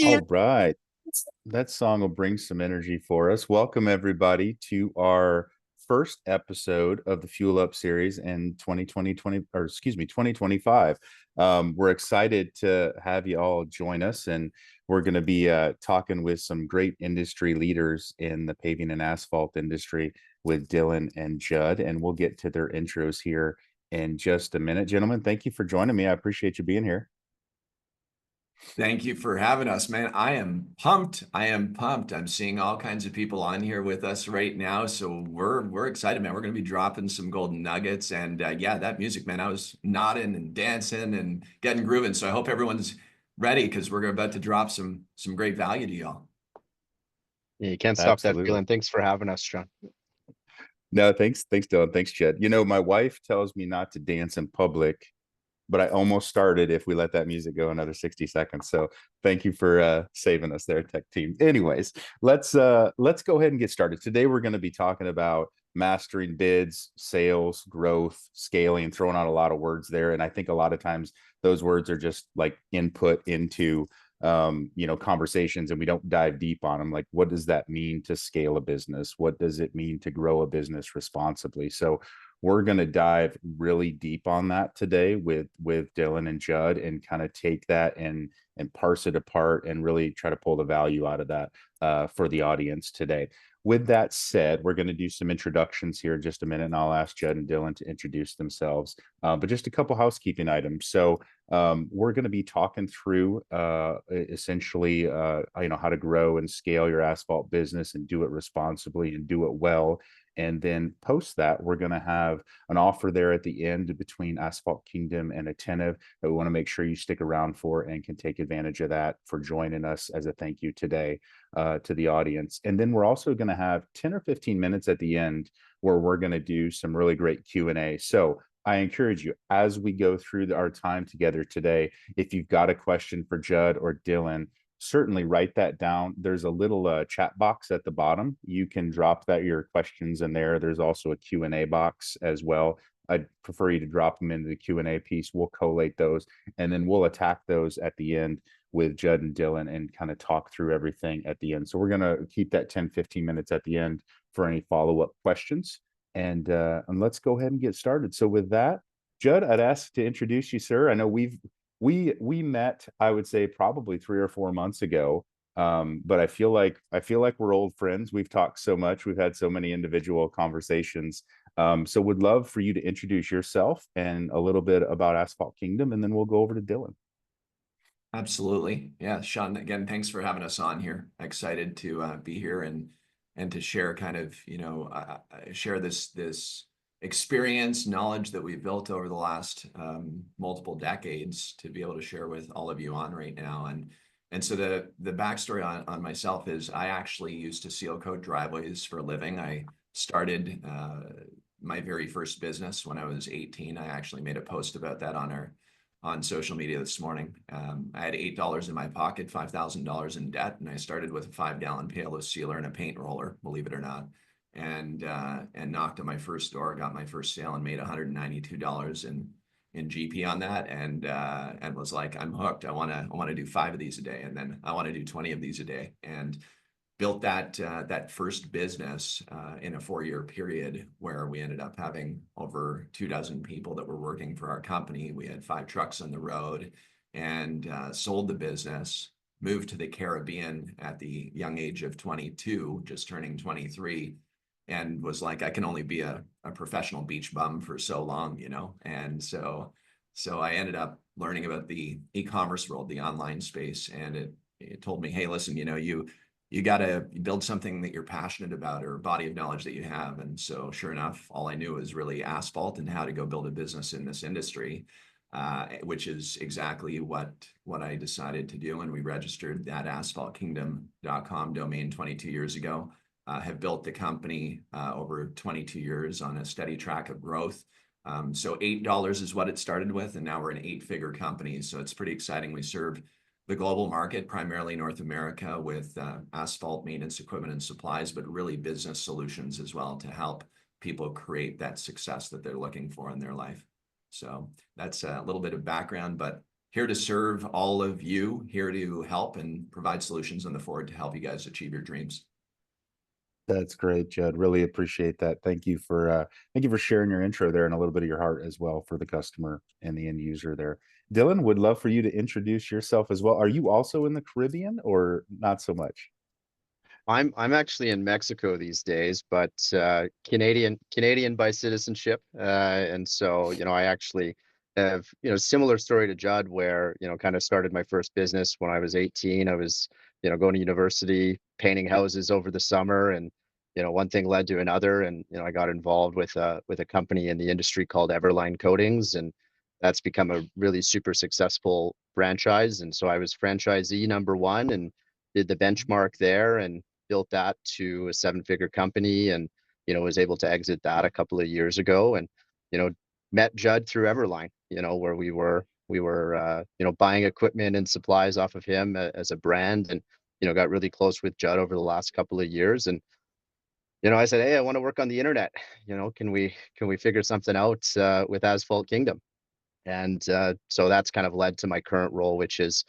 All right. That song will bring some energy for us. Welcome, everybody, to our first episode of the Fuel Up series in 2025. We're excited to have you all join us, and we're going to be talking with some great industry leaders in the paving and asphalt industry with Dylan and Judd, and we'll get to their intros here in just a minute. Gentlemen, thank you for joining me. I appreciate you being here. Thank you for having us, man. I am pumped. I am pumped. I'm seeing all kinds of people on here with us right now, so we're excited, man. We're going to be dropping some golden nuggets, and yeah, that music, man. I was nodding and dancing and getting grooving. So I hope everyone's ready because we're about to drop some great value to y'all. Yeah, you can't stop that Absolutely. feeling. Thanks for having us, Shawn. No, thanks, Dylan. Thanks, Jed. You know, my wife tells me not to dance in public, but I almost started if we let that music go another 60 seconds. So thank you for saving us there, tech team. Anyways, let's go ahead and get started. Today we're going to be talking about mastering bids, sales, growth, scaling, throwing out a lot of words there. And I think a lot of times those words are just like input into conversations, and we don't dive deep on them. Like, what does that mean to scale a business? What does it mean to grow a business responsibly? So we're going to dive really deep on that today with Dylan and Judd, and kind of take that and parse it apart and really try to pull the value out of that for the audience today. With that said, we're going to do some introductions here in just a minute, and I'll ask Judd and Dylan to introduce themselves. But just a couple housekeeping items. So we're going to be talking through essentially how to grow and scale your asphalt business and do it responsibly and do it well. And then post that, we're going to have an offer there at the end between Asphalt Kingdom and Attentive that we want to make sure you stick around for and can take advantage of that for joining us as a thank you today to the audience. And then we're also going to have 10 or 15 minutes at the end where we're going to do some really great Q&A. So I encourage you, as we go through our time together today, if you've got a question for Judd or Dylan, certainly write that down. There's a little chat box at the bottom. You can drop your questions in there. There's also a Q&A box as well. I'd prefer you to drop them into the Q&A piece. We'll collate those, and then we'll attack those at the end with Judd and Dylan and kind of talk through everything at the end. So we're going to keep that 10, 15 minutes at the end for any follow-up questions. And let's go ahead and get started. So with that, Judd, I'd ask to introduce you, sir. I know we met, I would say, probably 3 or 4 months ago. But I feel like we're old friends. We've talked so much. We've had so many individual conversations. So would love for you to introduce yourself and a little bit about Asphalt Kingdom, and then we'll go over to Dylan. Absolutely. Yeah, Shawn, again, thanks for having us on here. Excited to be here and to share kind of, share this experience, knowledge that we've built over the last multiple decades to be able to share with all of you on right now. And so the backstory on myself is I actually used to seal coat driveways for a living. I started my very first business when I was 18. I actually made a post about that on social media this morning. I had $8 in my pocket, $5,000 in debt, and I started with a 5-gallon pail of sealer and a paint roller, believe it or not, and knocked on my first door, got my first sale, and made $192 in GP on that, and was like, I'm hooked. I want to do 5 of these a day, and then I want to do 20 of these a day, and built that first business in a 4-year period where we ended up having over 24 people that were working for our company. We had 5 trucks on the road, and sold the business, moved to the Caribbean at the young age of 22, just turning 23, and was like, I can only be a professional beach bum for so long, And so I ended up learning about the e-commerce world, the online space, and it told me, hey, listen, you got to build something that you're passionate about, or a body of knowledge that you have. And so sure enough, all I knew was really asphalt and how to go build a business in this industry, which is exactly what I decided to do. And we registered that asphaltkingdom.com domain 22 years ago, have built the company over 22 years on a steady track of growth. So $8 is what it started with, and now we're an 8-figure company. So it's pretty exciting. We serve the global market, primarily North America, with asphalt maintenance equipment and supplies, but really business solutions as well to help people create that success that they're looking for in their life. So that's a little bit of background, but here to serve all of you, here to help and provide solutions on the forward to help you guys achieve your dreams. That's great, Judd. Really appreciate that. Thank you for sharing your intro there and a little bit of your heart as well for the customer and the end user there. Dylan, would love for you to introduce yourself as well. Are you also in the Caribbean or not so much? I'm actually in Mexico these days, but Canadian by citizenship. And so, I actually have, similar story to Judd where, kind of started my first business when I was 18. I was, going to university, painting houses over the summer, and one thing led to another, and I got involved with a company in the industry called Everline Coatings, and that's become a really super successful franchise. And so I was franchisee number one and did the benchmark there and built that to a seven-figure company, and was able to exit that a couple of years ago, and you know met Judd through Everline, where we were buying equipment and supplies off of him as a brand, and got really close with Judd over the last couple of years. And I said, hey, I want to work on the internet. Can we figure something out with Asphalt Kingdom? And so that's kind of led to my current role, which is,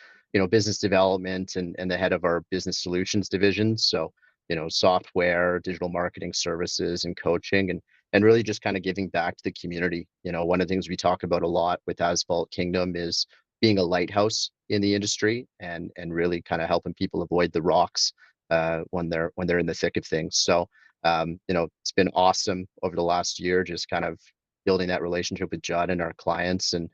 business development and the head of our business solutions division. So, software, digital marketing services, and coaching, and really just kind of giving back to the community. One of the things we talk about a lot with Asphalt Kingdom is being a lighthouse in the industry and really kind of helping people avoid the rocks when they're in the thick of things. So, it's been awesome over the last year, just kind of building that relationship with Judd and our clients, and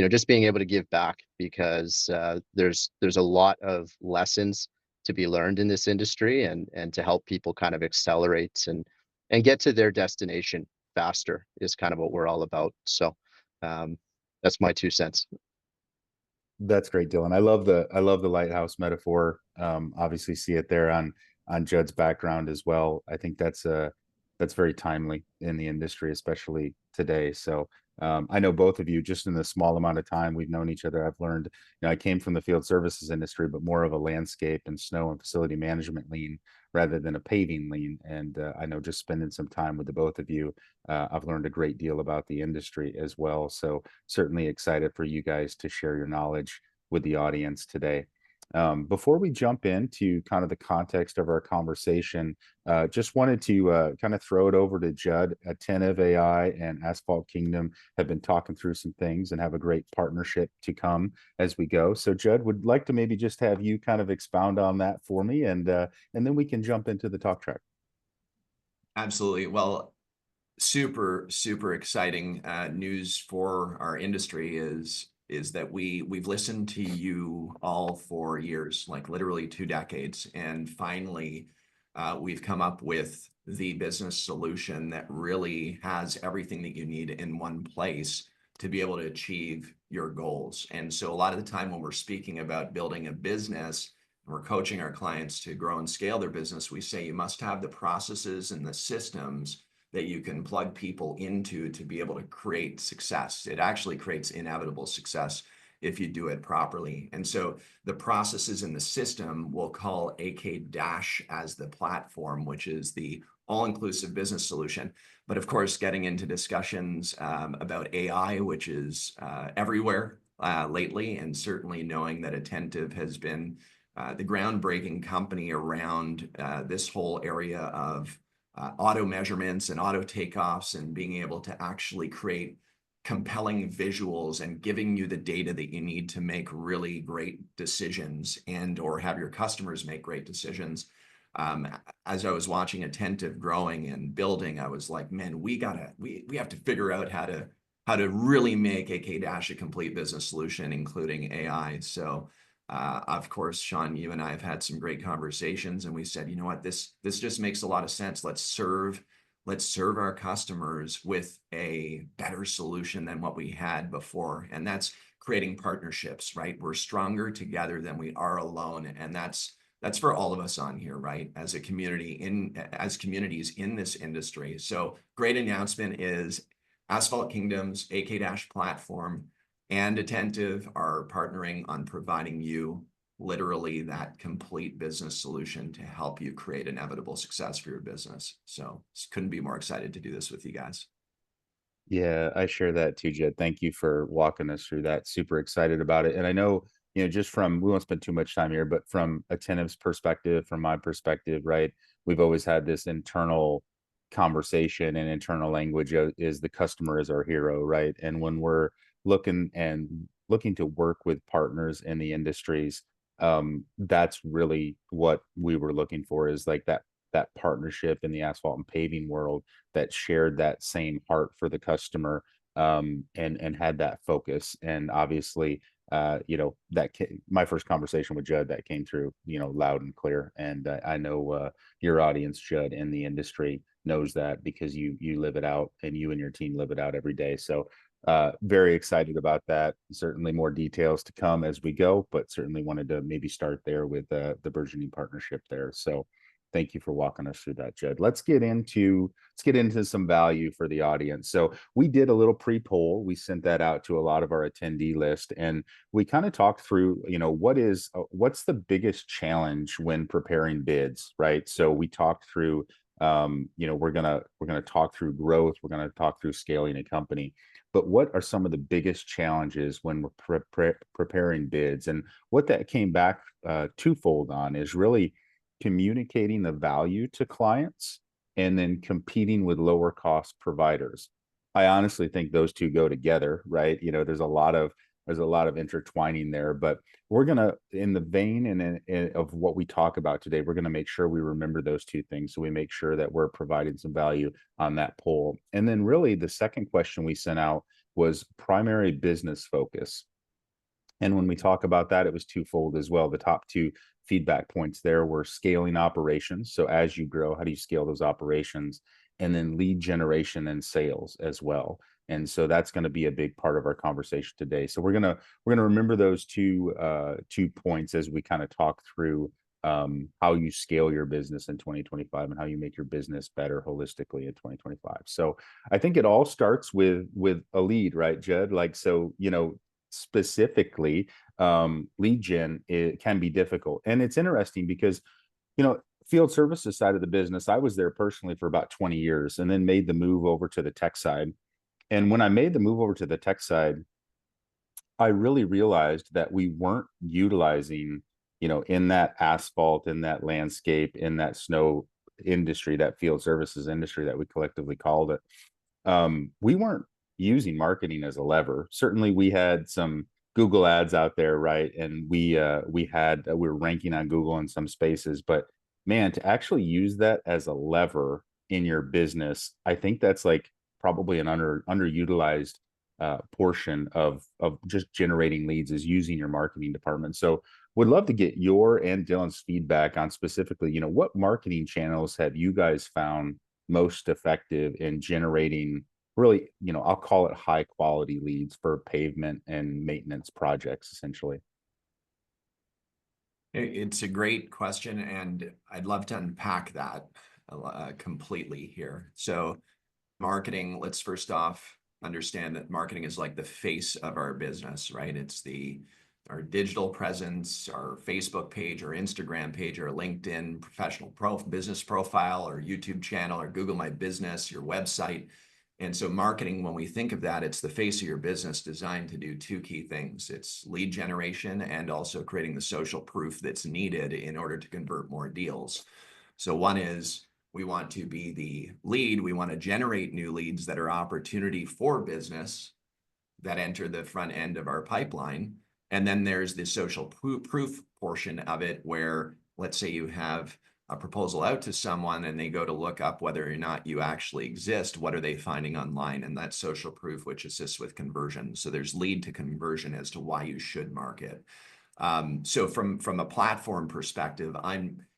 just being able to give back, because there's a lot of lessons to be learned in this industry, and to help people kind of accelerate and get to their destination faster is kind of what we're all about. So that's my 2 cents. That's great, Dylan. I love the lighthouse metaphor. Obviously see it there on Judd's background as well. I think that's very timely in the industry, especially today. So I know both of you just in the small amount of time we've known each other. I've learned, I came from the field services industry, but more of a landscape and snow and facility management lean rather than a paving lean. And I know just spending some time with the both of you, I've learned a great deal about the industry as well. So certainly excited for you guys to share your knowledge with the audience today. Before we jump into kind of the context of our conversation, just wanted to kind of throw it over to Judd. Attentive.ai and Asphalt Kingdom have been talking through some things and have a great partnership to come as we go. So Judd, would like to maybe just have you kind of expound on that for me, and then we can jump into the talk track. Absolutely. Well, super exciting news for our industry is that we've listened to you all for years, like literally 2 decades, and finally we've come up with the business solution that really has everything that you need in one place to be able to achieve your goals. And so a lot of the time when we're speaking about building a business, we're coaching our clients to grow and scale their business, we say you must have the processes and the systems that you can plug people into to be able to create success. It actually creates inevitable success if you do it properly. And so the processes in the system we'll call AK Dash as the platform, which is the all-inclusive business solution. But of course, getting into discussions about AI, which is everywhere lately, and certainly knowing that Attentive has been the groundbreaking company around this whole area of auto measurements and auto takeoffs, and being able to actually create compelling visuals and giving you the data that you need to make really great decisions and or have your customers make great decisions. As I was watching Attentive growing and building, I was like, man, we have to figure out how to really make AK Dash a complete business solution, including AI. So of course, Shawn, you and I have had some great conversations, and we said, you know what, this just makes a lot of sense. Let's serve our customers with a better solution than what we had before. And that's creating partnerships, right? We're stronger together than we are alone. And that's for all of us on here, right? As a community as communities in this industry. So great announcement is Asphalt Kingdom's AK Dash platform and Attentive are partnering on providing you literally that complete business solution to help you create inevitable success for your business. So couldn't be more excited to do this with you guys. Yeah, I share that too, Jed. Thank you for walking us through that. Super excited about it. And I know, just from, we won't spend too much time here, but from Attentive's perspective, from my perspective, right? We've always had this internal conversation and internal language is the customer is our hero, right? And when we're looking to work with partners in the industries, that's really what we were looking for, is like that partnership in the asphalt and paving world that shared that same heart for the customer, and had that focus. And obviously, my first conversation with Judd, that came through, loud and clear. And I know your audience, Judd, in the industry knows that, because you live it out, and you and your team live it out every day. So very excited about that. Certainly more details to come as we go, but certainly wanted to maybe start there with the burgeoning partnership there. So thank you for walking us through that, Judd. Let's get into some value for the audience. So we did a little pre-poll. We sent that out to a lot of our attendee list, and we kind of talked through, what's the biggest challenge when preparing bids, right? So we talked through, we're gonna talk through growth. We're gonna talk through scaling a company. But what are some of the biggest challenges when we're preparing bids? And what that came back twofold on is really communicating the value to clients, and then competing with lower cost providers. I honestly think those two go together, right? There's a lot of intertwining there, but we're gonna, in the vein of what we talk about today, we're gonna make sure we remember those two things, so we make sure that we're providing some value on that poll. And then really the second question we sent out was primary business focus. And when we talk about that, it was twofold as well. The top two feedback points there were scaling operations. So as you grow, how do you scale those operations? And then lead generation and sales as well. And so that's going to be a big part of our conversation today. So we're gonna remember those two points as we kind of talk through how you scale your business in 2025, and how you make your business better holistically in 2025. So I think it all starts with a lead, right, Jed? Like, so, specifically, lead gen, it can be difficult. And it's interesting because, field services side of the business, I was there personally for about 20 years, and then made the move over to the tech side. And when I made the move over to the tech side, I really realized that we weren't utilizing, in that asphalt, in that landscape, in that snow industry, that field services industry that we collectively called it, we weren't using marketing as a lever. Certainly we had some Google ads out there, right? And we were ranking on Google in some spaces, but man, to actually use that as a lever in your business, I think that's like probably an underutilized portion of just generating leads, is using your marketing department. So would love to get your and Dylan's feedback on specifically, what marketing channels have you guys found most effective in generating really, I'll call it high quality leads for pavement and maintenance projects, essentially? It's a great question, and I'd love to unpack that completely here. So marketing, let's first off understand that marketing is like the face of our business, right? It's our digital presence, our Facebook page, our Instagram page, our LinkedIn professional business profile, our YouTube channel, our Google My Business, your website. And so marketing, when we think of that, it's the face of your business, designed to do two key things. It's lead generation, and also creating the social proof that's needed in order to convert more deals. So one is, we want to be the lead. We want to generate new leads that are opportunity for business that enter the front end of our pipeline. And then there's the social proof portion of it, where let's say you have a proposal out to someone and they go to look up whether or not you actually exist. What are they finding online? And that's social proof, which assists with conversion. So there's lead to conversion as to why you should market. So from a platform perspective,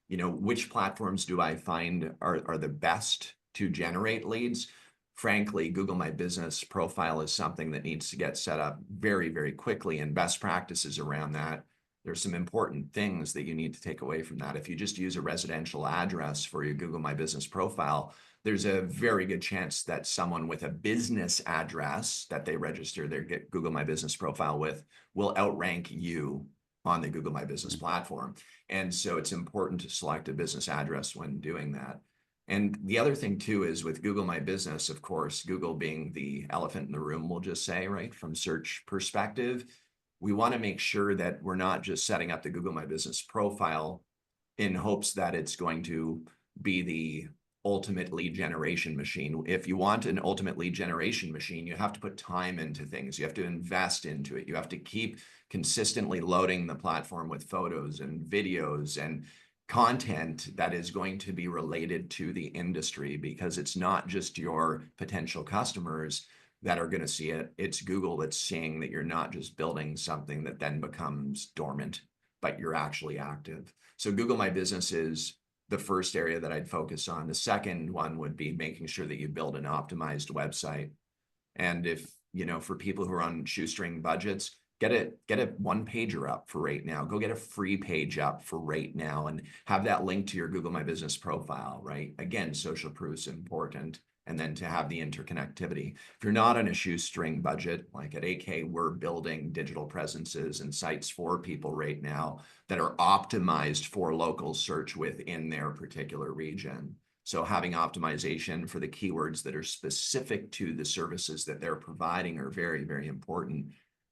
which platforms do I find are the best to generate leads? Frankly, Google My Business profile is something that needs to get set up very, very quickly, and best practices around that. There's some important things that you need to take away from that. If you just use a residential address for your Google My Business profile, there's a very good chance that someone with a business address that they register their Google My Business profile with will outrank you on the Google My Business platform. And so it's important to select a business address when doing that. And the other thing too is with Google My Business, of course, Google being the elephant in the room, we'll just say, right, from search perspective, we want to make sure that we're not just setting up the Google My Business profile in hopes that it's going to be the ultimate lead generation machine. If you want an ultimate lead generation machine, you have to put time into things. You have to invest into it. You have to keep consistently loading the platform with photos and videos and content that is going to be related to the industry, because it's not just your potential customers that are going to see it. It's Google that's seeing that you're not just building something that then becomes dormant, but you're actually active. So Google My Business is the first area that I'd focus on. The second one would be making sure that you build an optimized website. And if, you know, for people who are on shoestring budgets, get a one pager up for right now. Go get a free page up for right now and have that link to your Google My Business profile, right? Again, social proof is important. And then to have the interconnectivity. If you're not on a shoestring budget, like at AK, we're building digital presences and sites for people right now that are optimized for local search within their particular region. So having optimization for the keywords that are specific to the services that they're providing are very, very important.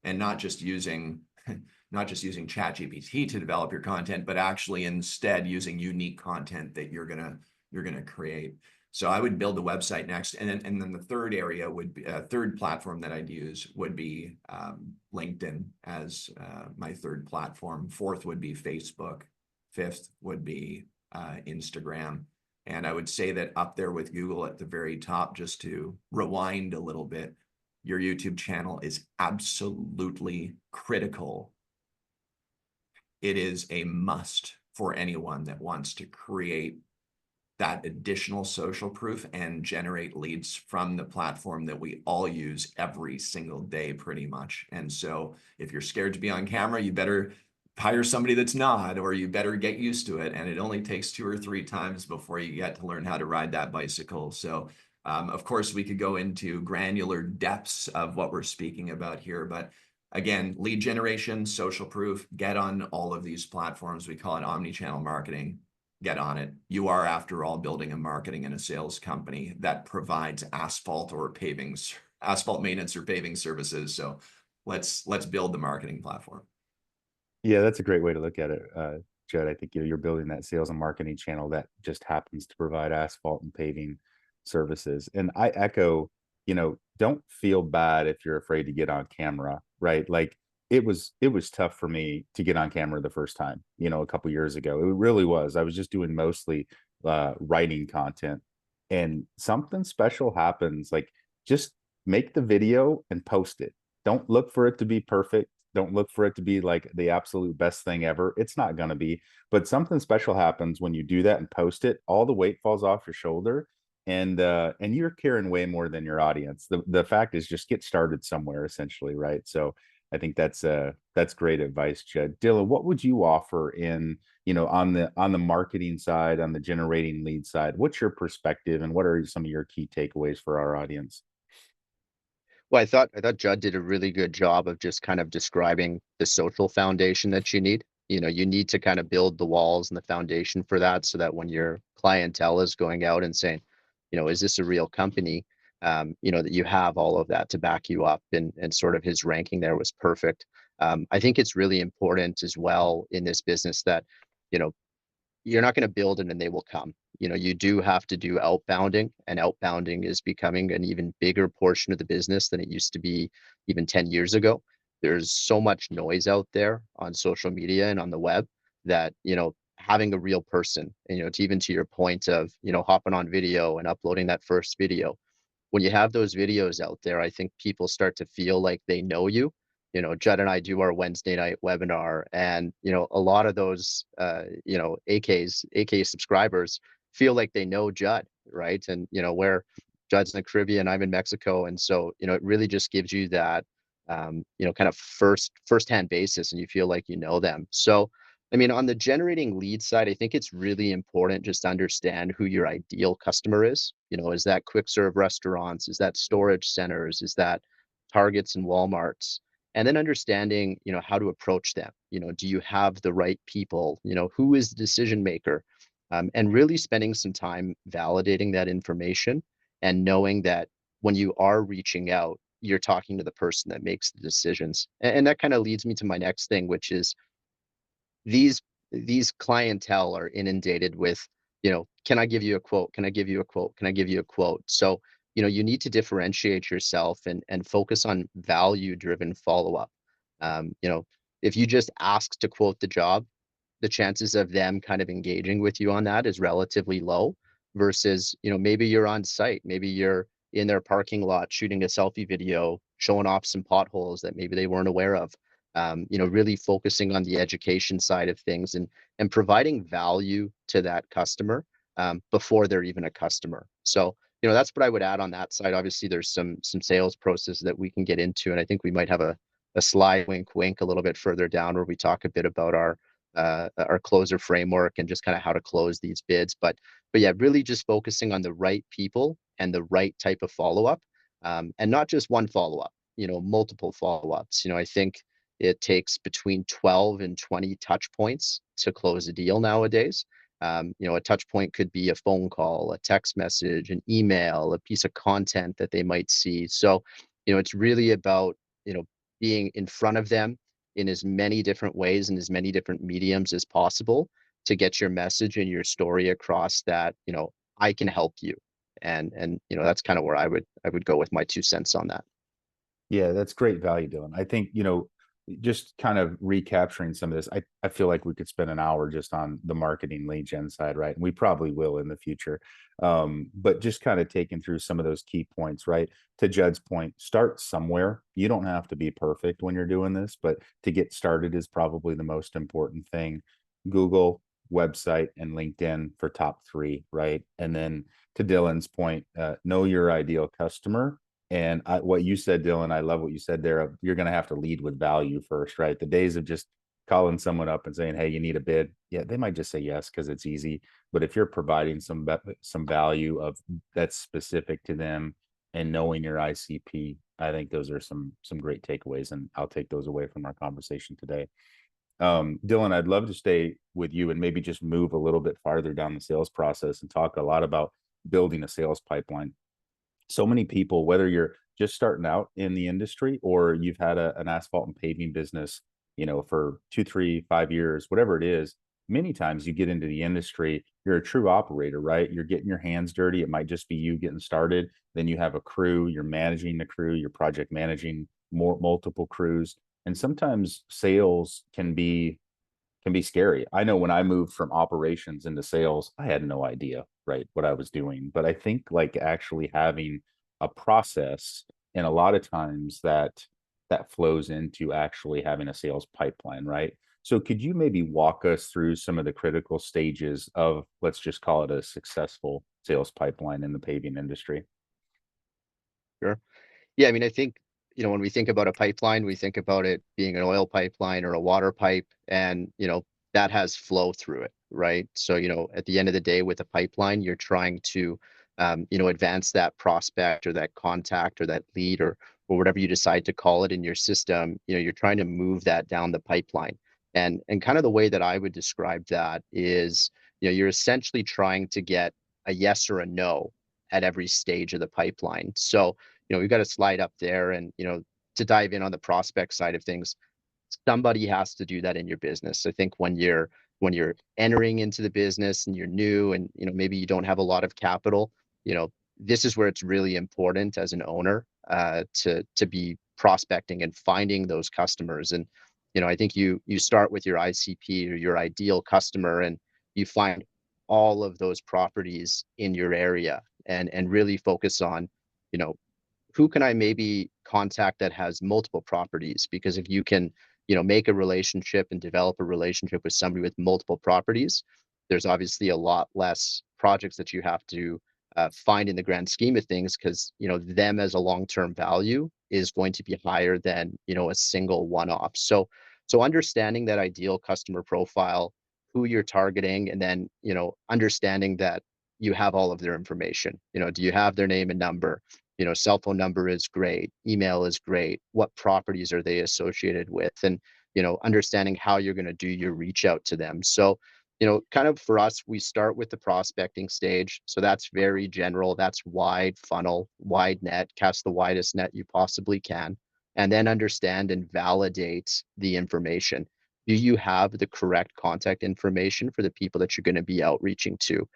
And not just using ChatGPT to develop your content, but actually instead using unique content that you're gonna create. So I would build the website next, and then the third area would be a third platform that I'd use would be LinkedIn as my third platform. Fourth would be Facebook. Fifth would be Instagram. And I would say that up there with Google at the very top, just to rewind a little bit, your YouTube channel is absolutely critical. It is a must for anyone that wants to create that additional social proof and generate leads from the platform that we all use every single day, pretty much. And so if you're scared to be on camera, you better hire somebody that's not, or you better get used to it. And it only takes 2 or 3 times before you get to learn how to ride that bicycle. So of course, we could go into granular depths of what we're speaking about here, but again, lead generation, social proof, get on all of these platforms. We call it omni-channel marketing. Get on it. You are, after all, building a marketing and a sales company that provides asphalt maintenance or paving services. So let's build the marketing platform. Yeah, that's a great way to look at it, Judd. I think you're building that sales and marketing channel that just happens to provide asphalt and paving services. And I echo, don't feel bad if you're afraid to get on camera, right? Like it was tough for me to get on camera the first time, a couple years ago. It really was. I was just doing mostly writing content, and something special happens. Like, just make the video and post it. Don't look for it to be perfect. Don't look for it to be like the absolute best thing ever. It's not going to be, but something special happens when you do that and post it. All the weight falls off your shoulder, and you're carrying way more than your audience. The fact is, just get started somewhere, essentially, right? So I think that's great advice, Jed. Dylan, what would you offer in, on the marketing side, on the generating lead side? What's your perspective, and what are some of your key takeaways for our audience? Well, I thought Judd did a really good job of just kind of describing the social foundation that you need. You need to kind of build the walls and the foundation for that, so that when your clientele is going out and saying, is this a real company? That you have all of that to back you up, and sort of his ranking there was perfect. I think it's really important as well in this business that, you know, you're not going to build it and they will come. You do have to do outbounding, and outbounding is becoming an even bigger portion of the business than it used to be even 10 years ago. There's so much noise out there on social media and on the web that, having a real person, and, to your point of, hopping on video and uploading that first video, when you have those videos out there, I think people start to feel like they know you. Judd and I do our Wednesday night webinar, and a lot of those AK subscribers feel like they know Judd, right? And where Judd's in the Caribbean, I'm in Mexico, and so it really just gives you that kind of first-hand basis, and you feel like you know them. So I mean, on the generating lead side, I think it's really important just to understand who your ideal customer is. Is that quick serve restaurants? Is that storage centers? Is that Targets and Walmarts? And then understanding, how to approach them. Do you have the right people? Who is the decision maker? and really spending some time validating that information and knowing that when you are reaching out, you're talking to the person that makes the decisions. And that kind of leads me to my next thing, which is these these clientele are inundated with, can I give you a quote? Can I give you a quote? Can I give you a quote? So, you need to differentiate yourself and focus on value driven follow-up. You know, if you just ask to quote the job, the chances of them kind of engaging with you on that is relatively low versus, maybe you're on site, maybe you're in their parking lot shooting a selfie video, showing off some potholes that maybe they weren't aware of. Really focusing on the education side of things and providing value to that customer before they're even a customer. So, that's what I would add on that side. Obviously, there's some sales process that we can get into, and I think we might have a slide wink a little bit further down where we talk a bit about our closer framework and just kind of how to close these bids. But yeah, really just focusing on the right people and the right type of follow-up, and not just one follow-up, multiple follow-ups. I think it takes between 12 and 20 touch points to close a deal nowadays. A touch point could be a phone call, a text message, an email, a piece of content that they might see. So, it's really about, being in front of them in as many different ways and as many different mediums as possible to get your message and your story across that, I can help you. And that's kind of where I would go with my 2 cents on that. Yeah, that's great value, Dylan. I think, just kind of recapturing some of this, I feel like we could spend an hour just on the marketing lead gen side, right? And we probably will in the future. But just kind of taking through some of those key points, right? To Judd's point, start somewhere. You don't have to be perfect when you're doing this, but to get started is probably the most important thing. Google, website, and LinkedIn for top three, right? And then to Dylan's point, know your ideal customer. And what you said, Dylan, I love what you said there. You're going to have to lead with value first, right? The days of just calling someone up and saying, "Hey, you need a bid," yeah, they might just say yes because it's easy. But if you're providing some value of that's specific to them and knowing your ICP, I think those are some great takeaways, and I'll take those away from our conversation today. Dylan, I'd love to stay with you and maybe just move a little bit farther down the sales process and talk a lot about building a sales pipeline. So many people, whether you're just starting out in the industry or you've had an asphalt and paving business, for 2, 3, 5 years, whatever it is, many times you get into the industry, you're a true operator, right? You're getting your hands dirty. It might just be you getting started. Then you have a crew, you're managing the crew, you're project managing multiple crews. And sometimes sales can be scary. I know when I moved from operations into sales, I had no idea, right, what I was doing. But I think like actually having a process, and a lot of times that flows into actually having a sales pipeline, right? So could you maybe walk us through some of the critical stages of, let's just call it a successful sales pipeline in the paving industry? Sure. Yeah, I mean, I think, when we think about a pipeline, we think about it being an oil pipeline or a water pipe, and, that has flow through it, right? So, at the end of the day, with a pipeline, you're trying to, advance that prospect or that contact or that lead or whatever you decide to call it in your system. You're trying to move that down the pipeline. And kind of the way that I would describe that is, you're essentially trying to get a yes or a no at every stage of the pipeline. So, we've got a slide up there, and, to dive in on the prospect side of things, somebody has to do that in your business. I think when you're entering into the business and you're new and, maybe you don't have a lot of capital, this is where it's really important as an owner to be prospecting and finding those customers. And, I think you start with your ICP or your ideal customer, and you find all of those properties in your area and really focus on, you know, who can I maybe contact that has multiple properties? Because if you can, make a relationship and develop a relationship with somebody with multiple properties, there's obviously a lot less projects that you have to find in the grand scheme of things, because, them as a long-term value is going to be higher than, a single one-off. So understanding that ideal customer profile, who you're targeting, and then, understanding that you have all of their information. Do you have their name and number? Cell phone number is great, email is great, what properties are they associated with, and, understanding how you're going to do your reach out to them. So, kind of for us, we start with the prospecting stage. So that's very general. That's wide funnel, wide net, cast the widest net you possibly can, and then understand and validate the information. Do you have the correct contact information for the people that you're going to be outreaching to?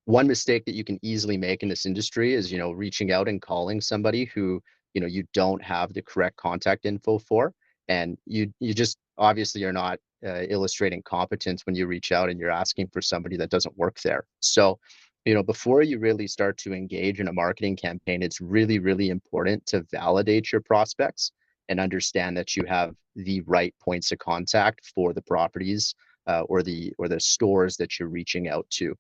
One mistake that you can easily make in this industry is, reaching out and calling somebody who, you don't have the correct contact info for. And you just obviously are not illustrating competence when you reach out and you're asking for somebody that doesn't work there. So, before you really start to engage in a marketing campaign, it's really, really important to validate your prospects and understand that you have the right points of contact for the properties or the stores that you're reaching out to.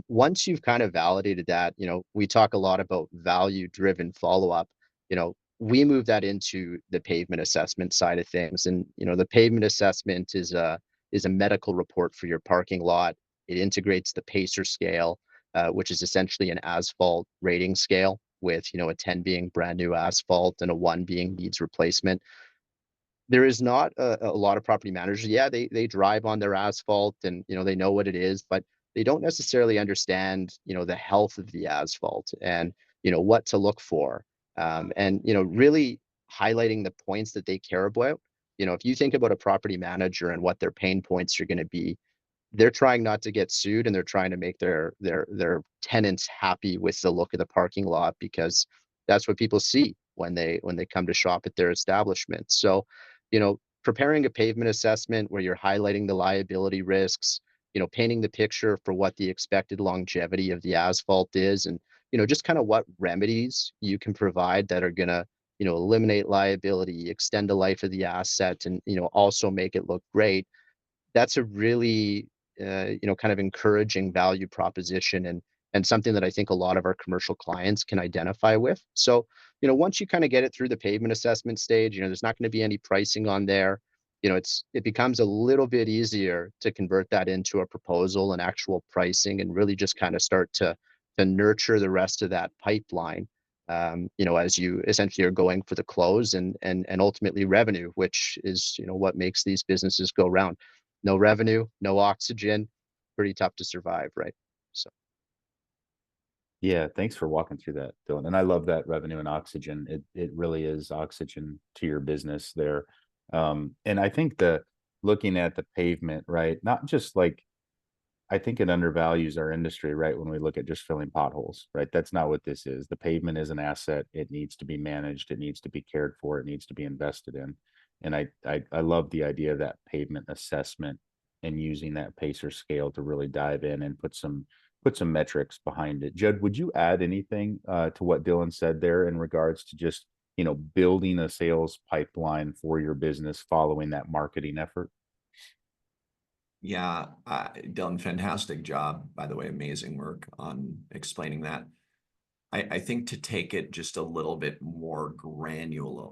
Once you've kind of validated that, we talk a lot about value-driven follow-up. We move that into the pavement assessment side of things, and the pavement assessment is a medical report for your parking lot. It integrates the Pacer scale, which is essentially an asphalt rating scale, with a 10 being brand new asphalt and a 1 being needs replacement. There is not a lot of property managers. Yeah, they drive on their asphalt and they know what it is, but they don't necessarily understand the health of the asphalt and what to look for. And really highlighting the points that they care about. If you think about a property manager and what their pain points are going to be, they're trying not to get sued, and they're trying to make their tenants happy with the look of the parking lot, because that's what people see when they come to shop at their establishment. So, preparing a pavement assessment where you're highlighting the liability risks, painting the picture for what the expected longevity of the asphalt is, and just kind of what remedies you can provide that are gonna eliminate liability, extend the life of the asset, and also make it look great. That's a really kind of encouraging value proposition, and something that I think a lot of our commercial clients can identify with. So, once you kind of get it through the pavement assessment stage, there's not going to be any pricing on there. It becomes a little bit easier to convert that into a proposal and actual pricing, and really just kind of start to nurture the rest of that pipeline. As you essentially are going for the close and ultimately revenue, which is what makes these businesses go round. No revenue, no oxygen, pretty tough to survive, right? So, Yeah, thanks for walking through that, Dylan. And I love that revenue and oxygen. It really is oxygen to your business there. And I think the looking at the pavement, right? Not just like, I think it undervalues our industry, right? When we look at just filling potholes, right? That's not what this is. The pavement is an asset. It needs to be managed. It needs to be cared for. It needs to be invested in. And I love the idea of that pavement assessment and using that Pacer scale to really dive in and put some metrics behind it. Judd, would you add anything to what Dylan said there in regards to just building a sales pipeline for your business following that marketing effort? Yeah, Dylan, fantastic job, by the way, amazing work on explaining that. I think to take it just a little bit more granular,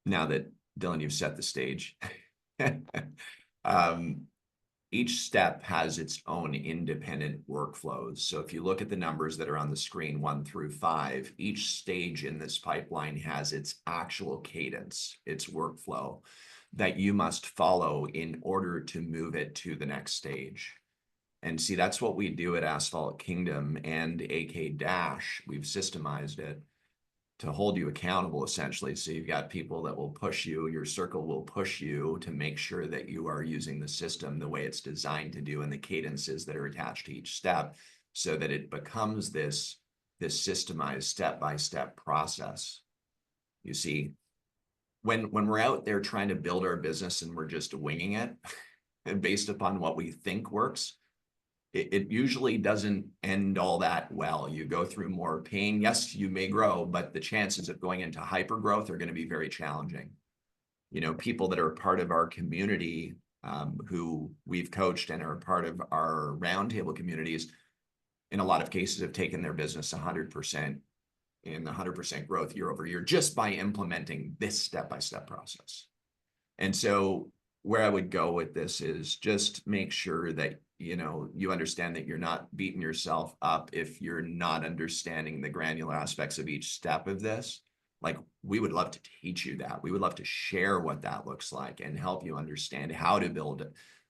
now that Dylan, you've set the stage. um, each step has its own independent workflows. So if you look at the numbers that are on the screen, 1 through 5, each stage in this pipeline has its actual cadence, its workflow that you must follow in order to move it to the next stage. And see, that's what we do at Asphalt Kingdom and AK Dash. We've systemized it to hold you accountable, essentially. So you've got people that will push you, your circle will push you to make sure that you are using the system the way it's designed to do, and the cadences that are attached to each step, so that it becomes this systemized step-by-step process. You see, when we're out there trying to build our business and we're just winging it based upon what we think works, it usually doesn't end all that well. You go through more pain. Yes, you may grow, but the chances of going into hyper growth are going to be very challenging. People that are part of our community, who we've coached and are part of our roundtable communities, in a lot of cases have taken their business 100% in 100% growth year over year, just by implementing this step-by-step process. And so where I would go with this is just make sure that you understand that you're not beating yourself up if you're not understanding the granular aspects of each step of this. like, we would love to teach you that. We would love to share what that looks like and help you understand how to build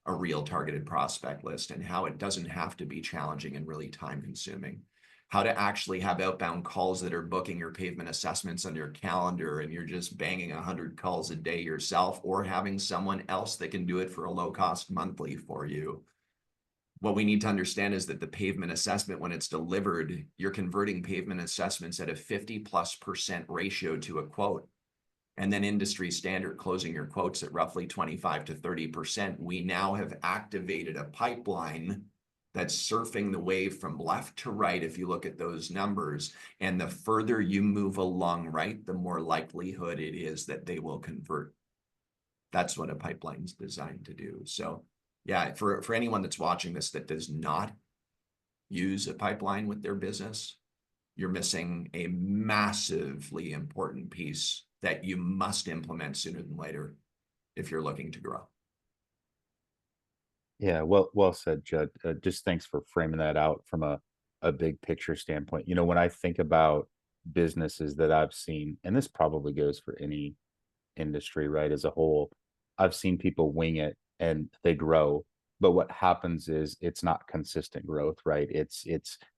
a real targeted prospect list and how it doesn't have to be challenging and really time consuming. How to actually have outbound calls that are booking your pavement assessments on your calendar and you're just banging 100 calls a day yourself, or having someone else that can do it for a low cost monthly for you. What we need to understand is that the pavement assessment, when it's delivered, you're converting pavement assessments at a 50+% ratio to a quote. And then industry standard closing your quotes at roughly 25 to 30%. We now have activated a pipeline that's surfing the wave from left to right. If you look at those numbers, and the further you move along right, the more likelihood it is that they will convert. That's what a pipeline is designed to do. So yeah, for anyone that's watching this that does not use a pipeline with their business, you're missing a massively important piece that you must implement sooner than later if you're looking to grow. Yeah, well said, Judd. Just thanks for framing that out from a big picture standpoint. You know, when I think about businesses that I've seen, and this probably goes for any industry, right, as a whole, I've seen people wing it and they grow, but what happens is it's not consistent growth, right? It's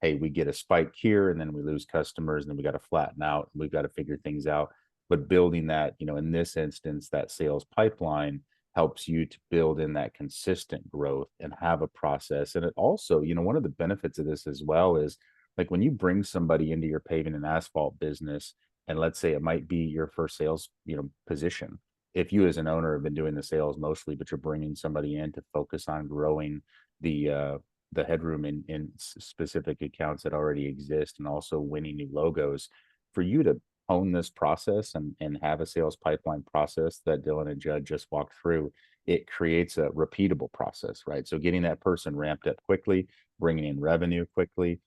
hey, we get a spike here and then we lose customers and then we got to flatten out. We've got to figure things out. But building that, you know, in this instance, that sales pipeline helps you to build in that consistent growth and have a process. And it also, you know, one of the benefits of this as well is like when you bring somebody into your paving and asphalt business, and let's say it might be your first sales, you know, position. If you as an owner have been doing the sales mostly, but you're bringing somebody in to focus on growing the headroom in specific accounts that already exist and also winning new logos, for you to hone this process and have a sales pipeline process that Dylan and Judd just walked through, it creates a repeatable process, right? So getting that person ramped up quickly, bringing in revenue quickly.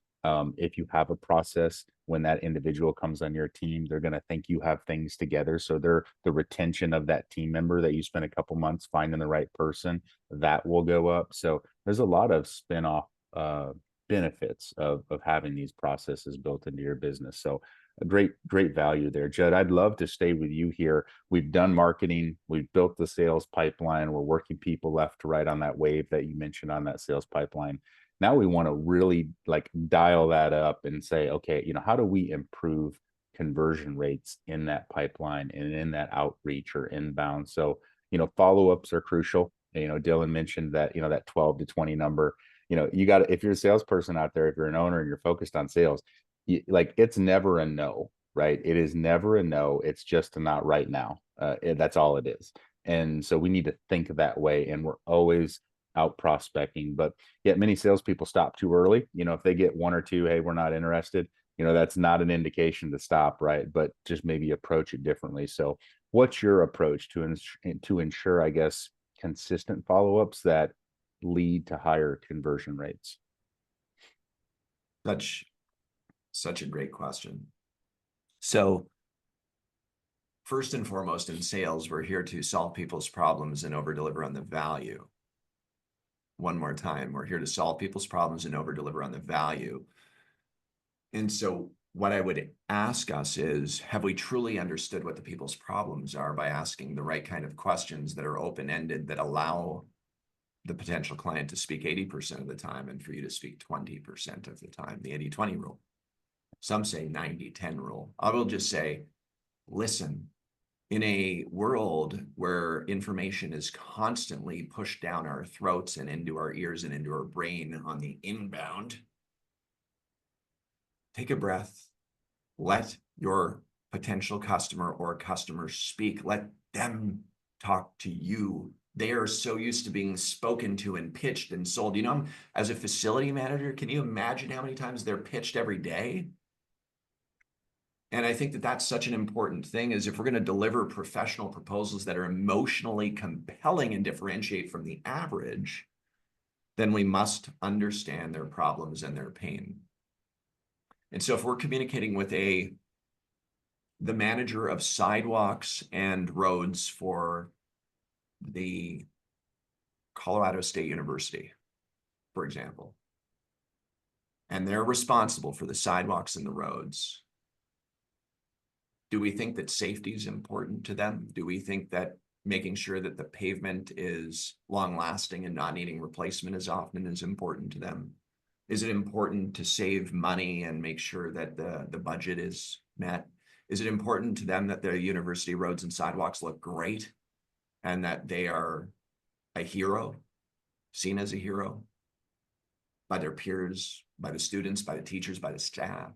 If you have a process, when that individual comes on your team, they're going to think you have things together. So the retention of that team member that you spent a couple months finding the right person, that will go up. So there's a lot of spin-off benefits of having these processes built into your business. So a great value there. Judd, I'd love to stay with you here. We've done marketing, we've built the sales pipeline, we're working people left to right on that wave that you mentioned on that sales pipeline. Now we want to really like dial that up and say, okay, you know, how do we improve conversion rates in that pipeline and in that outreach or inbound? So, you know, follow-ups are crucial. You know, Dylan mentioned that, you know, that 12 to 20 number. You know, you got to, if you're a salesperson out there, if you're an owner and you're focused on sales, like it's never a no, right? It is never a no. It's just a not right now. That's all it is. And so we need to think that way. And we're always out prospecting, but yet many salespeople stop too early. You know, if they get one or two, hey, we're not interested, you know, that's not an indication to stop, right? But just maybe approach it differently. So what's your approach to ensure, I guess, consistent follow-ups that lead to higher conversion rates? Such a great question. So first and foremost in sales, we're here to solve people's problems and over deliver on the value. One more time, we're here to solve people's problems and over deliver on the value. And so what I would ask us is, have we truly understood what the people's problems are by asking the right kind of questions that are open-ended, that allow the potential client to speak 80% of the time and for you to speak 20% of the time, the 80-20 rule. Some say 90-10 rule. I will just say, listen, in a world where information is constantly pushed down our throats and into our ears and into our brain on the inbound, take a breath, let your potential customer or customers speak, let them talk to you. They are so used to being spoken to and pitched and sold. You know, as a facility manager, can you imagine how many times they're pitched every day? And I think that that's such an important thing, is if we're going to deliver professional proposals that are emotionally compelling and differentiate from the average, then we must understand their problems and their pain. And so if we're communicating with the manager of sidewalks and roads for the Colorado State University, for example, and they're responsible for the sidewalks and the roads, Do we think that safety is important to them? Do we think that making sure that the pavement is long lasting and not needing replacement as often is important to them? Is it important to save money and make sure that the budget is met? Is it important to them that the university roads and sidewalks look great and that they are a hero, seen as a hero by their peers, by the students, by the teachers, by the staff?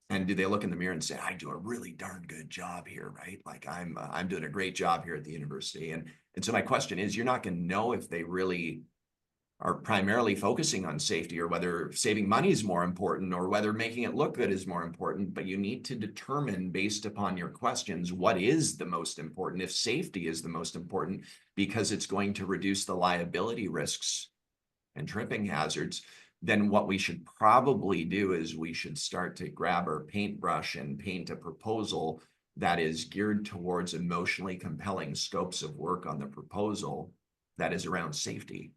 And do they look in the mirror and say, I do a really darn good job here, right? Like I'm doing a great job here at the university. And so my question is, you're not going to know if they really are primarily focusing on safety, or whether saving money is more important, or whether making it look good is more important. But you need to determine, based upon your questions, what is the most important. If safety is the most important because it's going to reduce the liability risks and tripping hazards, then what we should probably do is we should start to grab our paintbrush and paint a proposal that is geared towards emotionally compelling scopes of work on the proposal that is around safety,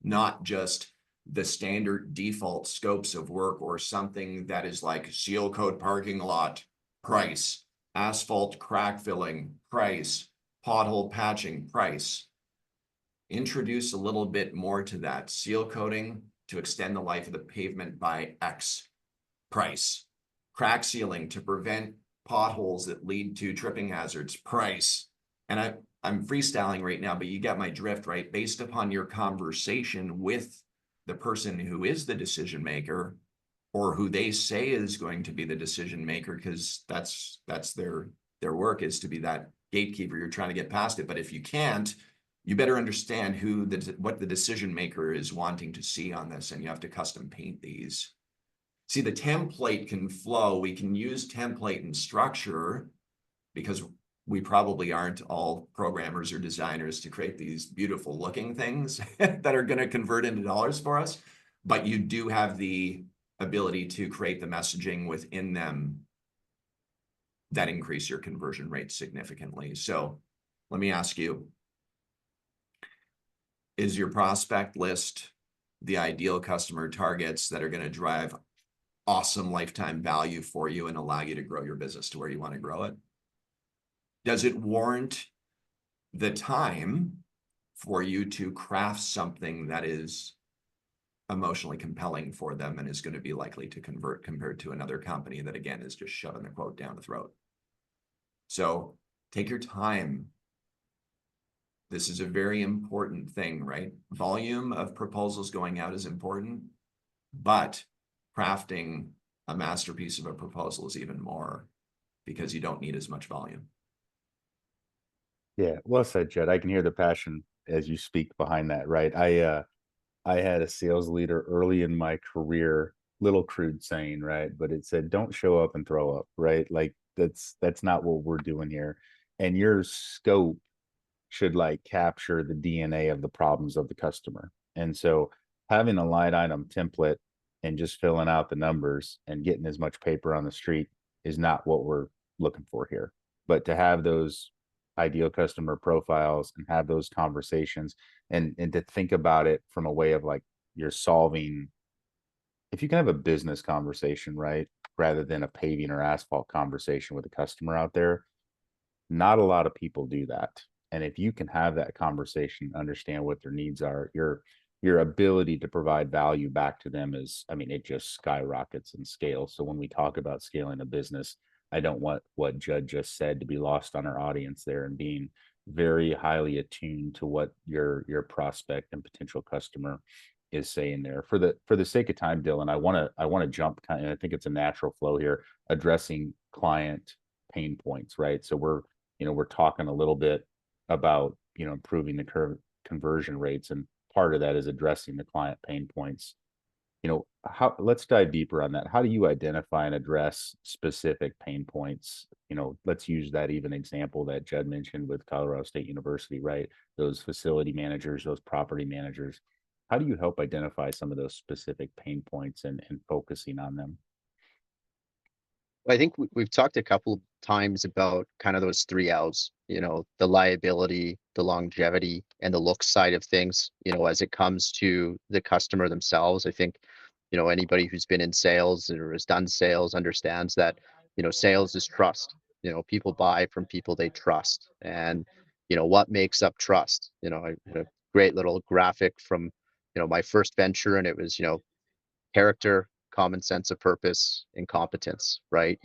not just the standard default scopes of work, or something that is like seal coat parking lot, price, asphalt crack filling, price, pothole patching, price. Introduce a little bit more to that. Seal coating to extend the life of the pavement by X, price. Crack sealing to prevent potholes that lead to tripping hazards, price. And I'm freestyling right now, but you get my drift, right? Based upon your conversation with the person who is the decision maker, or who they say is going to be the decision maker, because that's their work, is to be that gatekeeper. You're trying to get past it. But if you can't, you better understand what the decision maker is wanting to see on this, and you have to custom paint these. See, the template can flow. We can use template and structure, because we probably aren't all programmers or designers to create these beautiful looking things that are going to convert into dollars for us. But you do have the ability to create the messaging within them that increase your conversion rate significantly. So let me ask you, is your prospect list the ideal customer targets that are going to drive awesome lifetime value for you and allow you to grow your business to where you want to grow it? Does it warrant the time for you to craft something that is emotionally compelling for them and is going to be likely to convert, compared to another company that, again, is just shoving the quote down the throat? So take your time. This is a very important thing, right? Volume of proposals going out is important, but crafting a masterpiece of a proposal is even more, because you don't need as much volume. Yeah, well said, Jed. I can hear the passion as you speak behind that, right? I had a sales leader early in my career, little crude saying, right? But it said, don't show up and throw up, right? Like that's not what we're doing here. And your scope should like capture the DNA of the problems of the customer. And so having a line item template and just filling out the numbers and getting as much paper on the street is not what we're looking for here. But to have those ideal customer profiles and have those conversations, and to think about it from a way of like, you're solving, if you can have a business conversation, right, rather than a paving or asphalt conversation with a customer out there, not a lot of people do that. And if you can have that conversation, understand what their needs are, your ability to provide value back to them is, I mean, it just skyrockets in scale. So when we talk about scaling a business, I don't want what Judd just said to be lost on our audience there, and being very highly attuned to what your prospect and potential customer is saying there. For the sake of time, Dylan, I want to jump kind of, I think it's a natural flow here, addressing client pain points, right? So we're talking a little bit about, improving the conversion rates, and part of that is addressing the client pain points. Let's dive deeper on that. How do you identify and address specific pain points? Let's use that even example that Judd mentioned with Colorado State University, right? Those facility managers, those property managers. How do you help identify some of those specific pain points and focusing on them? I think we've talked a couple of times about kind of those three L's, the liability, the longevity, and the look side of things, as it comes to the customer themselves. I think, anybody who's been in sales or has done sales understands that, sales is trust. People buy from people they trust. And, what makes up trust? I had a great little graphic from, my first venture, and it was, character, common sense of purpose, and competence, right?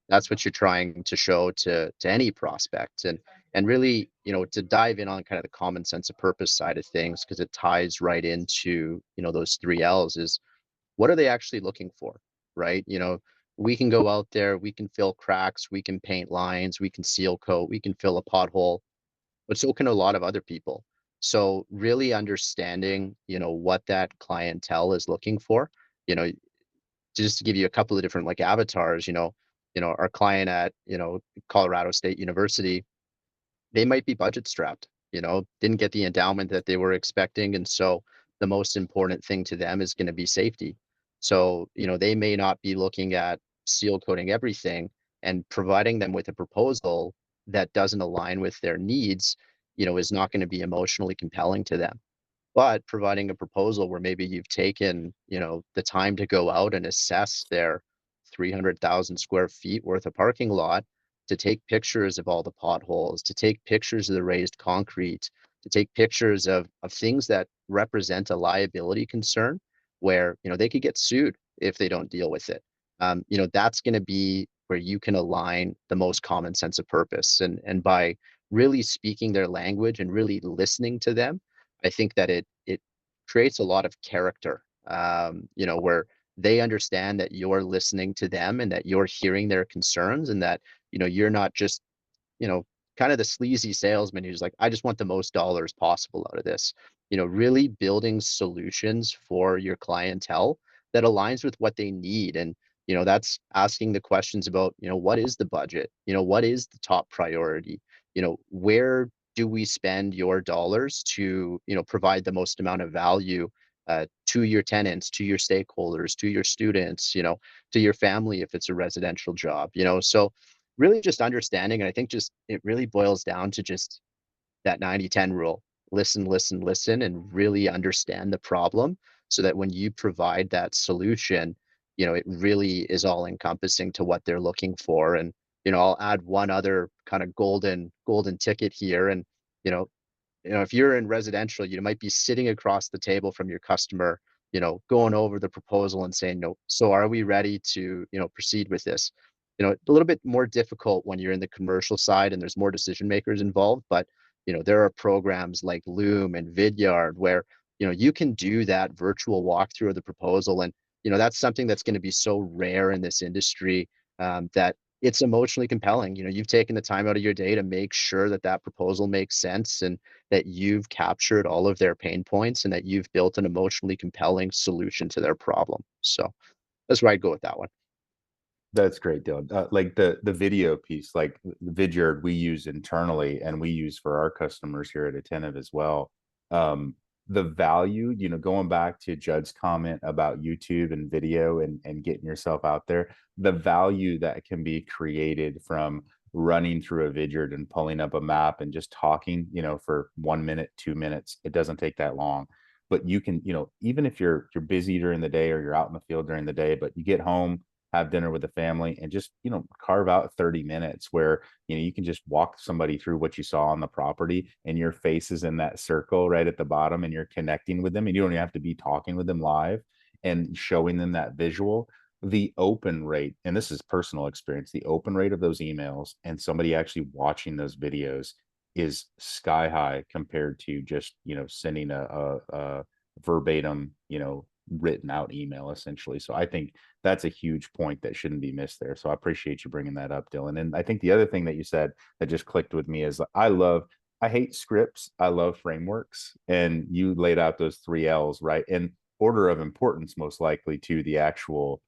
That's what you're trying to show to any prospect. And really, to dive in on kind of the common sense of purpose side of things, because it ties right into, those 3 L's, is what are they actually looking for, right? We can go out there, we can fill cracks, we can paint lines, we can seal coat, we can fill a pothole, but so can a lot of other people. So really understanding, what that clientele is looking for, you know, just to give you a couple of different like avatars, our client at, Colorado State University, they might be budget strapped, didn't get the endowment that they were expecting. And so the most important thing to them is going to be safety. So, they may not be looking at seal coating everything, and providing them with a proposal that doesn't align with their needs, is not going to be emotionally compelling to them. But providing a proposal where maybe you've taken, the time to go out and assess their 300,000 square feet worth of parking lot, to take pictures of all the potholes, to take pictures of the raised concrete, to take pictures of things that represent a liability concern where, they could get sued if they don't deal with it. That's going to be where you can align the most common sense of purpose. And by really speaking their language and really listening to them, I think that it creates a lot of character, where they understand that you're listening to them and that you're hearing their concerns, and that, you're not just, you know, kind of the sleazy salesman who's like, I just want the most dollars possible out of this. Really building solutions for your clientele that aligns with what they need. And, that's asking the questions about, what is the budget? What is the top priority? Where do we spend your dollars to, provide the most amount of value to your tenants, to your stakeholders, to your students, to your family if it's a residential job, so really just understanding. And I think just it really boils down to just that 90-10 rule. Listen, listen, listen, and really understand the problem, so that when you provide that solution, it really is all encompassing to what they're looking for. And, I'll add one other kind of golden ticket here. And, you know, if you're in residential, you might be sitting across the table from your customer, going over the proposal and saying, no, so are we ready to, proceed with this? A little bit more difficult when you're in the commercial side and there's more decision makers involved. But, there are programs like Loom and Vidyard where, you can do that virtual walkthrough of the proposal. And, that's something that's going to be so rare in this industry, that it's emotionally compelling. You've taken the time out of your day to make sure that that proposal makes sense, and that you've captured all of their pain points, and that you've built an emotionally compelling solution to their problem. So that's where I'd go with that one. That's great, Dylan. Like the video piece, like the Vidyard we use internally and we use for our customers here at Attentive as well. The value, going back to Judd's comment about YouTube and video and getting yourself out there, the value that can be created from running through a Vidyard and pulling up a map and just talking, for 1 minute, 2 minutes. It doesn't take that long. But you can, even if you're busy during the day or you're out in the field during the day, but you get home, have dinner with the family, and just carve out 30 minutes where you can just walk somebody through what you saw on the property, and your face is in that circle right at the bottom, and you're connecting with them, and you don't even have to be talking with them live, and showing them that visual. The open rate, and this is personal experience, the open rate of those emails and somebody actually watching those videos is sky high compared to just sending a verbatim written out email essentially. So I think that's a huge point that shouldn't be missed there. So I appreciate you bringing that up, Dylan. And I think the other thing that you said that just clicked with me is I hate scripts. I love frameworks. And you laid out those 3 L's, right? In order of importance, most likely to the actual,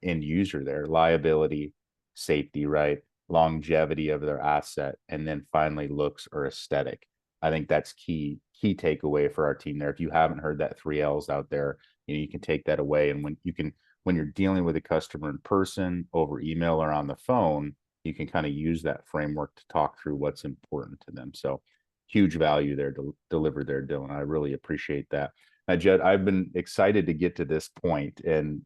end user there: liability, safety, right? Longevity of their asset, and then finally looks or aesthetic. I think that's key takeaway for our team there. If you haven't heard that 3 L's out there, you can take that away. And when you're dealing with a customer in person, over email, or on the phone, you can kind of use that framework to talk through what's important to them. So huge value there to deliver there, Dylan. I really appreciate that. Now, Jed, I've been excited to get to this point, and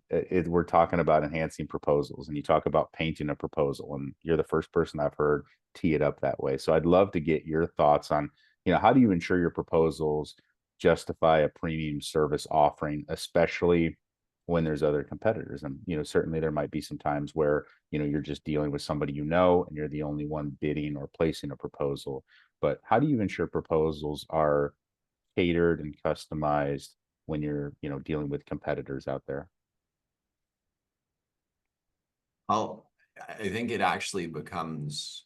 we're talking about enhancing proposals, and you talk about painting a proposal, and you're the first person I've heard tee it up that way. So I'd love to get your thoughts on, how do you ensure your proposals justify a premium service offering, especially when there's other competitors? And, certainly there might be some times where, you're just dealing with somebody, and you're the only one bidding or placing a proposal. But how do you ensure proposals are catered and customized when you're dealing with competitors out there? I think it actually becomes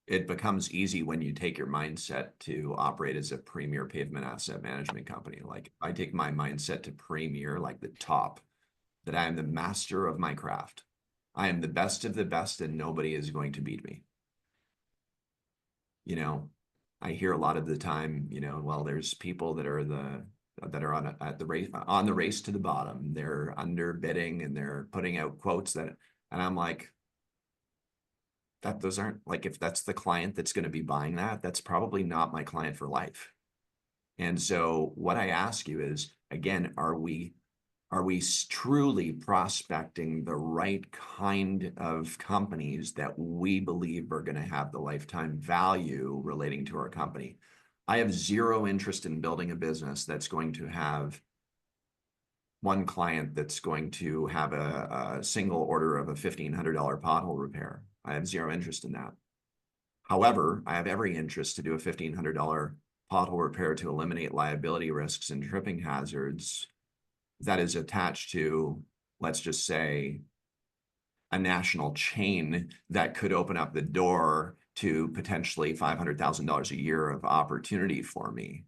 easy when you take your mindset to operate as a premier pavement asset management company. Like, I take my mindset to premier, like the top, that I am the master of my craft. I am the best of the best, and nobody is going to beat me. I hear a lot of the time, well, there's people that are at the race to the bottom. They're underbidding and they're putting out quotes and I'm like, those aren't, like, if that's the client that's going to be buying that's probably not my client for life. And so what I ask you is, again, are we truly prospecting the right kind of companies that we believe are going to have the lifetime value relating to our company? I have zero interest in building a business that's going to have one client that's going to have a single order of a $1,500 pothole repair. I have zero interest in that. However, I have every interest to do a $1,500 pothole repair to eliminate liability risks and tripping hazards that is attached to, let's just say, a national chain that could open up the door to potentially $500,000 a year of opportunity for me.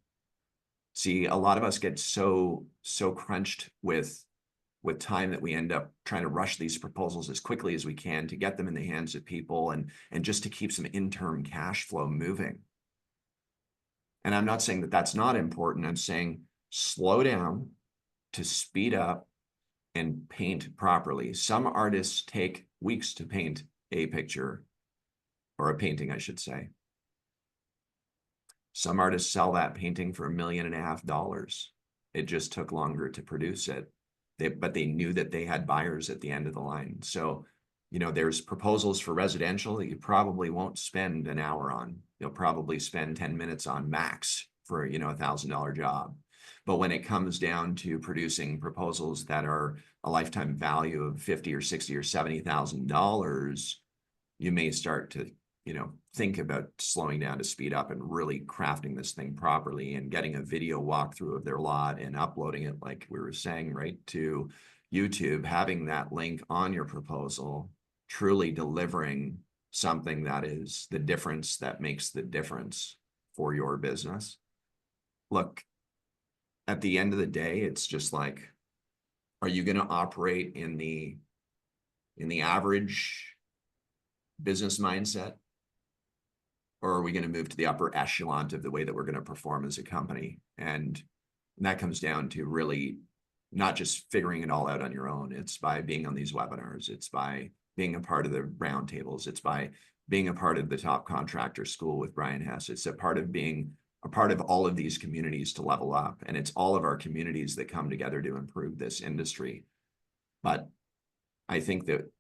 See, a lot of us get so crunched with time that we end up trying to rush these proposals as quickly as we can to get them in the hands of people and just to keep some interim cash flow moving. And I'm not saying that that's not important. I'm saying slow down to speed up and paint properly. Some artists take weeks to paint a picture, or a painting, I should say. Some artists sell that painting for $1.5 million. It just took longer to produce it, but they knew that they had buyers at the end of the line. So, there's proposals for residential that you probably won't spend an hour on. You'll probably spend 10 minutes on max for, a $1,000 job. But when it comes down to producing proposals that are a lifetime value of $50,000 or $60,000 or $70,000, you may start to, think about slowing down to speed up and really crafting this thing properly and getting a video walkthrough of their lot and uploading it, like we were saying, right to YouTube, having that link on your proposal, truly delivering something that is the difference that makes the difference for your business. Look, at the end of the day, it's just like, are you going to operate in the average business mindset? Or are we going to move to the upper echelon of the way that we're going to perform as a company? And that comes down to really not just figuring it all out on your own. It's by being on these webinars. It's by being a part of the roundtables. It's by being a part of the Top Contractor School with Brian Hess. It's a part of being a part of all of these communities to level up. And it's all of our communities that come together to improve this industry. But I think that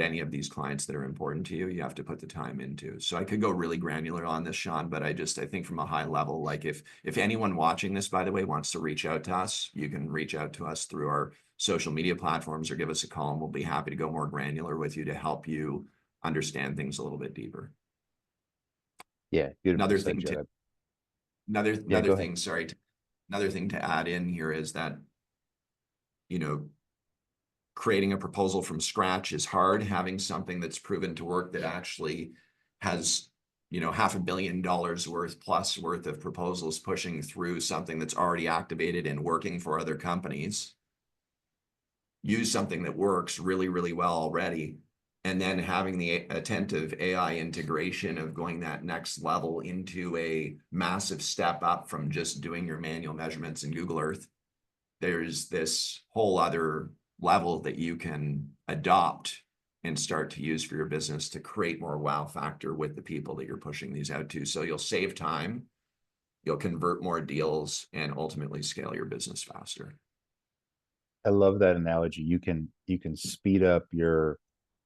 any of these clients that are important to you, you have to put the time into. So I could go really granular on this, Shawn, but I think from a high level, like if anyone watching this, by the way, wants to reach out to us, you can reach out to us through our social media platforms or give us a call, and we'll be happy to go more granular with you to help you understand things a little bit deeper. Yeah. Another thing to add in here is that, creating a proposal from scratch is hard. Having something that's proven to work that actually has, $500 million worth of proposals pushing through something that's already activated and working for other companies. Use something that works really, really well already. And then having the Attentive.ai integration of going that next level into a massive step up from just doing your manual measurements in Google Earth. There's this whole other level that you can adopt and start to use for your business to create more wow factor with the people that you're pushing these out to. So you'll save time, you'll convert more deals and ultimately scale your business faster. I love that analogy. You can speed up your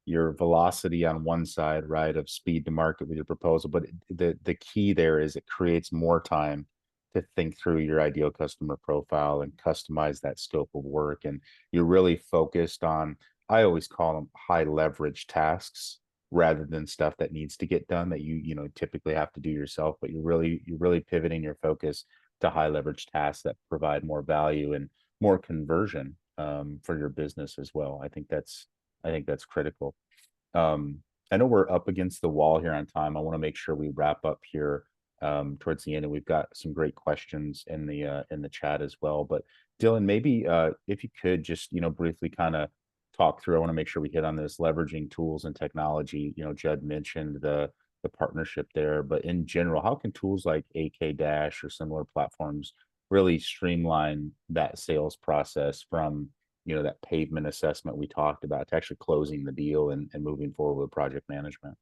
velocity on one side, right, of speed to market with your proposal, but the key there is it creates more time to think through your ideal customer profile and customize that scope of work. And you're really focused on, I always call them high leverage tasks rather than stuff that needs to get done that you typically have to do yourself, but you're really pivoting your focus to high leverage tasks that provide more value and more conversion for your business as well. I think that's critical. Um, I know we're up against the wall here on time. I want to make sure we wrap up here towards the end, and we've got some great questions in the chat as well. But Dylan, maybe if you could just briefly kind of talk through. I want to make sure we hit on this leveraging tools and technology. Judd mentioned the partnership there, but in general, how can tools like AK Dash or similar platforms really streamline that sales process from that pavement assessment we talked about to actually closing the deal and moving forward with project management?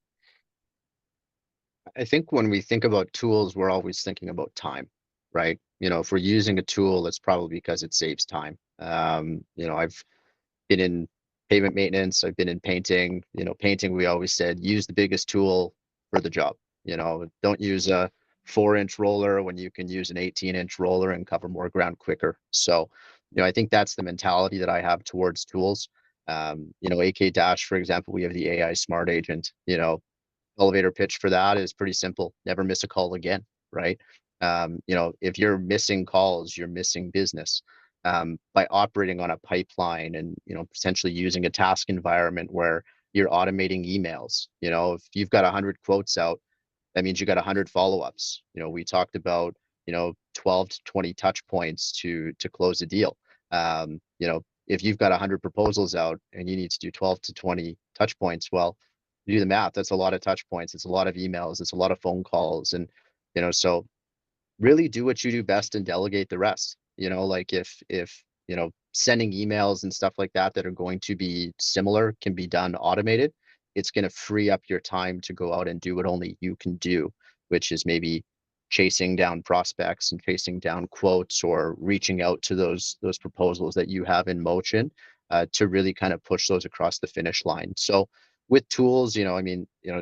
I think when we think about tools, we're always thinking about time, right? If we're using a tool, it's probably because it saves time. I've been in pavement maintenance, I've been in painting. Painting, we always said, use the biggest tool for the job. Don't use a 4-inch roller when you can use an 18-inch roller and cover more ground quicker. So, I think that's the mentality that I have towards tools. AK Dash, for example, we have the AI Smart Agent. Elevator pitch for that is pretty simple. Never miss a call again, right? If you're missing calls, you're missing business. By operating on a pipeline and potentially using a task environment where you're automating emails. If you've got 100 quotes out, that means you got 100 follow-ups. We talked about 12 to 20 touch points to close a deal. If you've got 100 proposals out and you need to do 12 to 20 touch points, well, you do the math. That's a lot of touch points. It's a lot of emails. It's a lot of phone calls, and so really do what you do best and delegate the rest. Like if sending emails and stuff like that are going to be similar can be done automated, it's going to free up your time to go out and do what only you can do, which is maybe chasing down prospects and chasing down quotes or reaching out to those proposals that you have in motion to really kind of push those across the finish line. So with tools,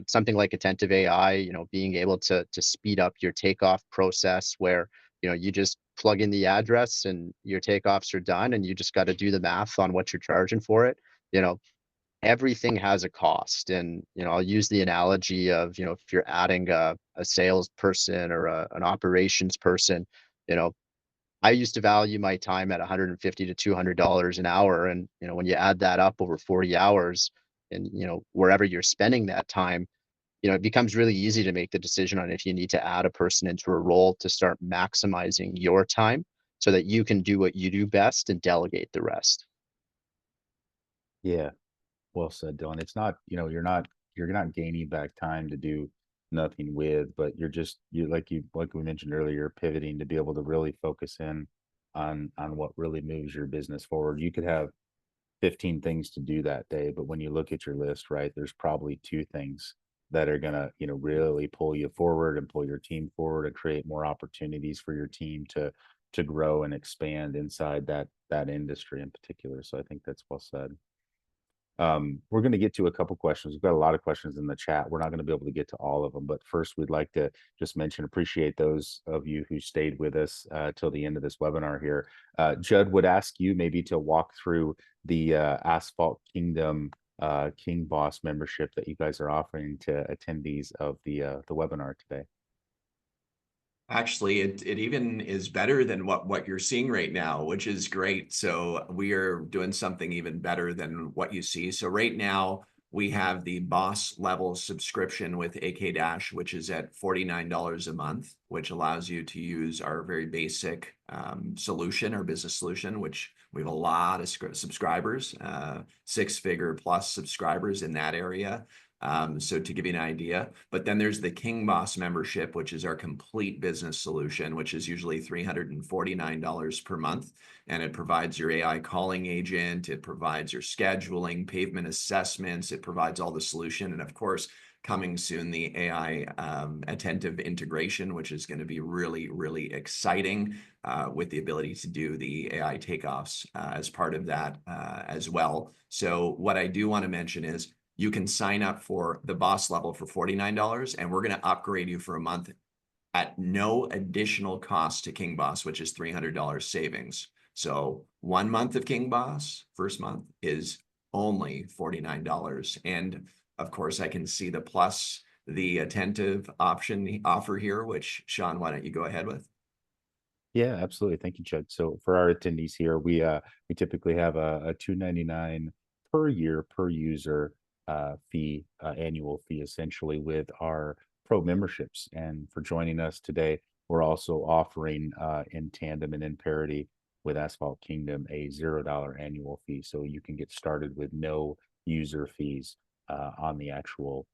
something like Attentive AI, being able to speed up your takeoff process where, you just plug in the address and your takeoffs are done and you just got to do the math on what you're charging for it. Everything has a cost. And, I'll use the analogy of, if you're adding a salesperson or an operations person, I used to value my time at $150 to $200 an hour. And, when you add that up over 40 hours and, wherever you're spending that time, it becomes really easy to make the decision on if you need to add a person into a role to start maximizing your time so that you can do what you do best and delegate the rest. Yeah, well said, Dylan. It's not, you're not gaining back time to do nothing with, but like we mentioned earlier, you're pivoting to be able to really focus in on what really moves your business forward. You could have 15 things to do that day, but when you look at your list, right, there's probably two things that are gonna, really pull you forward and pull your team forward and create more opportunities for your team to grow and expand inside that industry in particular. So I think that's well said. We're going to get to a couple questions. We've got a lot of questions in the chat. We're not going to be able to get to all of them, but first we'd like to just appreciate those of you who stayed with us till the end of this webinar here. Judd would ask you maybe to walk through the Asphalt Kingdom King Boss membership that you guys are offering to attendees of the webinar today. Actually, it even is better than what you're seeing right now, which is great. So we are doing something even better than what you see. So right now we have the boss level subscription with AK Dash, which is at $49 a month, which allows you to use our very basic solution, our business solution, which we have a lot of subscribers, 6-figure plus subscribers in that area. So to give you an idea, but then there's the King Boss membership, which is our complete business solution, which is usually $349 per month. And it provides your AI calling agent. It provides your scheduling, pavement assessments. It provides all the solution. And of course, coming soon, the AI attentive integration, which is going to be really, really exciting, with the ability to do the AI takeoffs as part of that as well. So what I do want to mention is you can sign up for the boss level for $49, and we're going to upgrade you for a month at no additional cost to King Boss, which is $300 savings. So 1 month of King Boss, first month, is only $49. And of course, I can see the plus, the attentive option offer here, which Shawn, why don't you go ahead with? Yeah, absolutely. Thank you, Judd. So for our attendees here, we typically have a $299 per year per user fee, annual fee, essentially, with our pro memberships. And for joining us today, we're also offering in tandem and in parity with Asphalt Kingdom a $0 annual fee, so you can get started with no user fees on the actual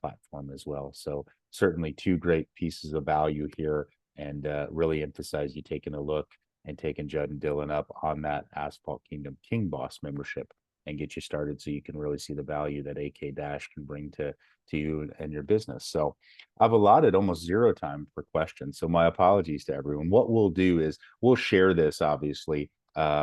platform as well. So certainly two great pieces of value here, and really emphasize you taking a look and taking Judd and Dylan up on that Asphalt Kingdom King Boss membership and get you started, so you can really see the value that AK Dash can bring to you and your business. So I've allotted almost zero time for questions, so my apologies to everyone. What we'll do is we'll share this, obviously,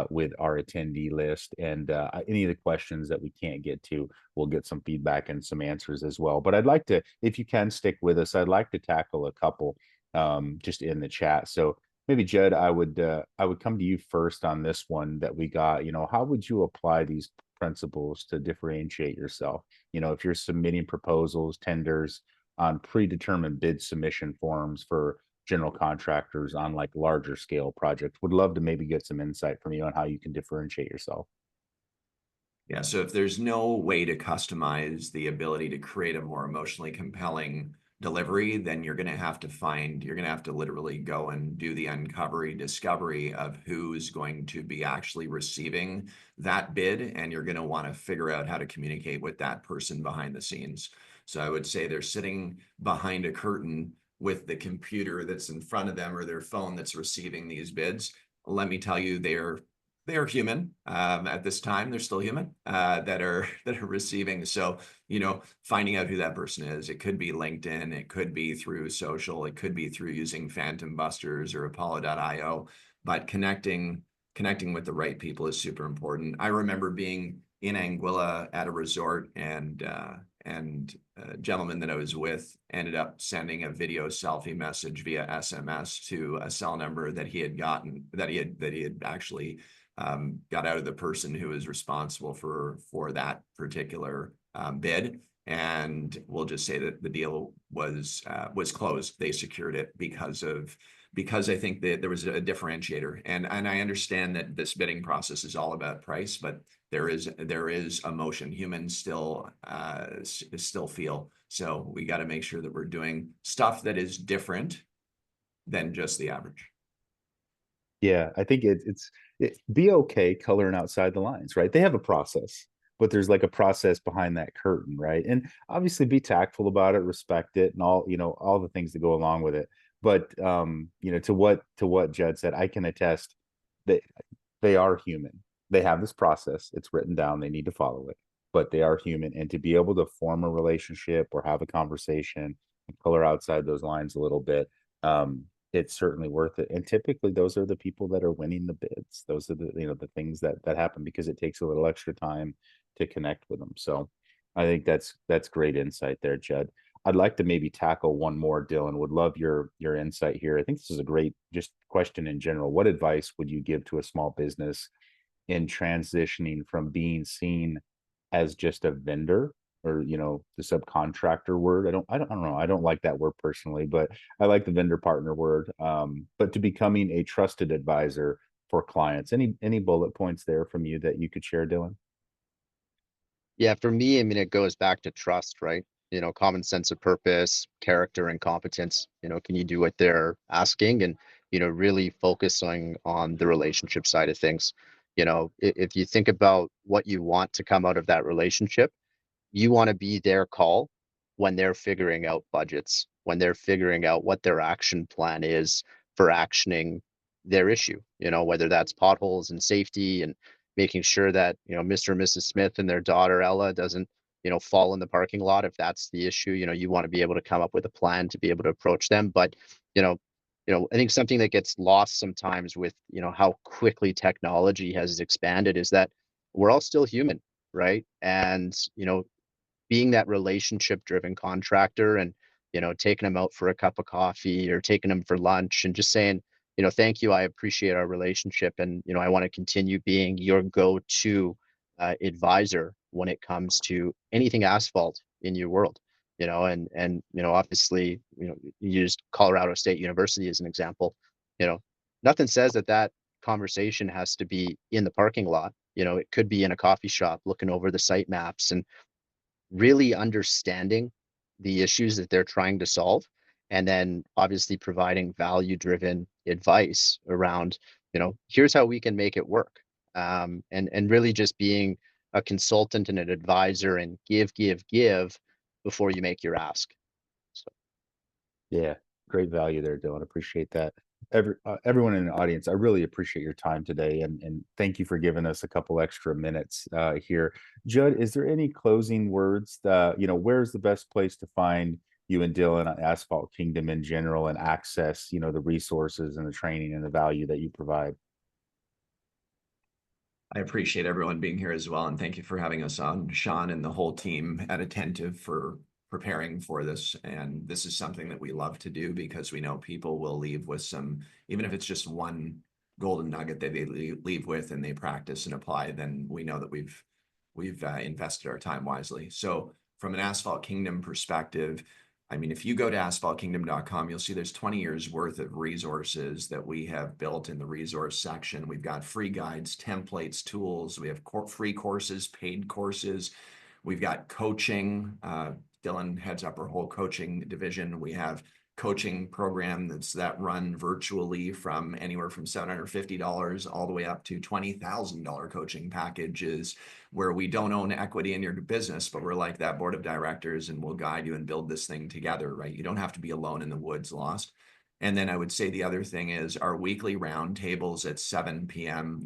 with our attendee list, and any of the questions that we can't get to, we'll get some feedback and some answers as well. But I'd like to, if you can stick with us, I'd like to tackle a couple just in the chat. So maybe Judd, I would come to you first on this one that we got. How would you apply these principles to differentiate yourself? If you're submitting proposals, tenders on predetermined bid submission forms for general contractors on like larger scale projects, would love to maybe get some insight from you on how you can differentiate yourself. Yeah, so if there's no way to customize the ability to create a more emotionally compelling delivery, then you're going to have to literally go and do the discovery of who's going to be actually receiving that bid. And you're going to want to figure out how to communicate with that person behind the scenes. So I would say they're sitting behind a curtain with the computer that's in front of them or their phone that's receiving these bids. Let me tell you, they are human. At this time, they're still human that are receiving. So, finding out who that person is. It could be LinkedIn, it could be through social, it could be through using Phantom Busters or Apollo.io. But connecting with the right people is super important. I remember being in Anguilla at a resort, and a gentleman that I was with ended up sending a video selfie message via SMS to a cell number that he had gotten, that he had actually got out of the person who was responsible for that particular bid. And we'll just say that the deal was closed. They secured it because I think that there was a differentiator. And I understand that this bidding process is all about price, but there is emotion. Humans still feel. So we got to make sure that we're doing stuff that is different than just the average. Yeah, I think be okay coloring outside the lines, right? They have a process, but there's like a process behind that curtain, right? And obviously be tactful about it, respect it, and all the things that go along with it. But to what Judd said, I can attest that they are human. They have this process, it's written down, they need to follow it, but they are human. And to be able to form a relationship or have a conversation and color outside those lines a little bit, it's certainly worth it. And typically those are the people that are winning the bids. Those are the things that happen because it takes a little extra time to connect with them. So I think that's great insight there, Judd. I'd like to maybe tackle one more, Dylan. Would love your insight here. I think this is a great just question in general. What advice would you give to a small business in transitioning from being seen as just a vendor, or the subcontractor word? I don't know, I don't like that word personally, but I like the vendor partner word, but to becoming a trusted advisor for clients. Any bullet points there from you that you could share, Dylan? Yeah, for me, I mean, it goes back to trust, right? Common sense of purpose, character, and competence. Can you do what they're asking, and really focusing on the relationship side of things. If you think about what you want to come out of that relationship, you want to be their call when they're figuring out budgets, when they're figuring out what their action plan is for actioning their issue, whether that's potholes and safety and making sure that, Mr. and Mrs. Smith and their daughter Ella doesn't fall in the parking lot if that's the issue. You want to be able to come up with a plan to be able to approach them. But, I think something that gets lost sometimes with, how quickly technology has expanded is that we're all still human, right? And, being that relationship driven contractor and, taking them out for a cup of coffee or taking them for lunch and just saying, thank you, I appreciate our relationship. And, I want to continue being your go-to advisor when it comes to anything asphalt in your world. And obviously, you used Colorado State University as an example. Nothing says that conversation has to be in the parking lot. It could be in a coffee shop looking over the site maps and really understanding the issues that they're trying to solve, and then obviously providing value driven advice around, here's how we can make it work. And really just being a consultant and an advisor and give before you make your ask. So Yeah, great value there, Dylan. Appreciate that. Everyone in the audience, I really appreciate your time today, and thank you for giving us a couple extra minutes here. Judd, is there any closing words? Where's the best place to find you and Dylan on Asphalt Kingdom in general and access, the resources and the training and the value that you provide? I appreciate everyone being here as well, and thank you for having us on, Shawn and the whole team at Attentive for preparing for this. And this is something that we love to do because we know people will leave with some, even if it's just one golden nugget that they leave with and they practice and apply, then we know that we've invested our time wisely. So from an Asphalt Kingdom perspective, I mean, if you go to asphaltkingdom.com, you'll see there's 20 years worth of resources that we have built in the resource section. We've got free guides, templates, tools. We have free courses, paid courses. We've got coaching. Dylan heads up our whole coaching division. We have coaching program that run virtually from anywhere from $750 all the way up to $20,000 coaching packages where we don't own equity in your business, but we're like that board of directors and we'll guide you and build this thing together, right? You don't have to be alone in the woods lost. And then I would say the other thing is our weekly roundtables at 7 p.m.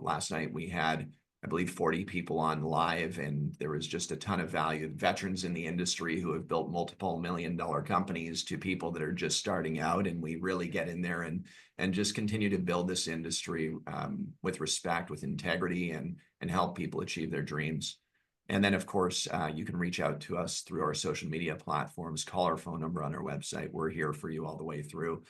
Last night we had, I believe, 40 people on live, and there was just a ton of value. Veterans in the industry who have built multiple $1-million companies to people that are just starting out, and we really get in there and just continue to build this industry with respect, with integrity, and help people achieve their dreams. And then, of course, you can reach out to us through our social media platforms, call our phone number on our website. We're here for you all the way through.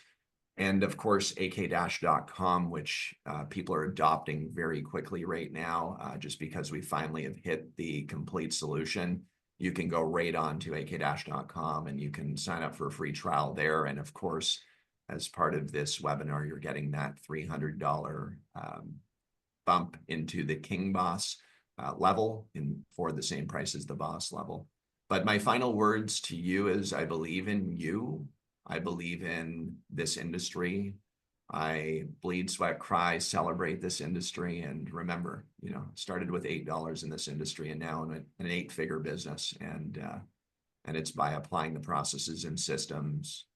And of course, ak-.com, which people are adopting very quickly right now, just because we finally have hit the complete solution. You can go right on to ak-.com and you can sign up for a free trial there. And of course, as part of this webinar, you're getting that $300 bump into the King Boss level for the same price as the Boss level. But my final words to you is I believe in you. I believe in this industry. I bleed, sweat, cry, celebrate this industry. And remember, started with $8 in this industry and now in an 8-figure business. And it's by applying the processes and systems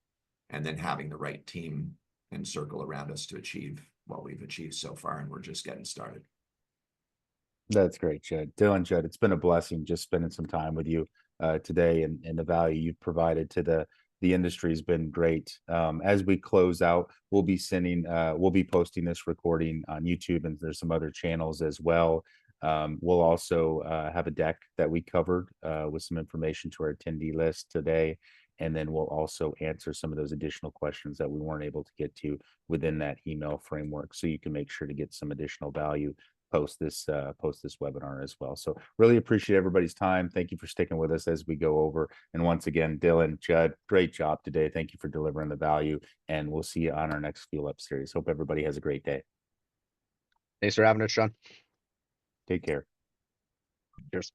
and then having the right team and circle around us to achieve what we've achieved so far. And we're just getting started. That's great, Judd. Dylan, Judd, it's been a blessing just spending some time with you today, and the value you've provided to the industry has been great. As we close out, we'll be posting this recording on YouTube, and there's some other channels as well. We'll also have a deck that we covered with some information to our attendee list today. And then we'll also answer some of those additional questions that we weren't able to get to within that email framework. So you can make sure to get some additional value post this webinar as well. So really appreciate everybody's time. Thank you for sticking with us as we go over. And once again, Dylan, Judd, great job today. Thank you for delivering the value, and we'll see you on our next FuelUp series. Hope everybody has a great day. Thanks for having us, Shawn. Take care. Cheers.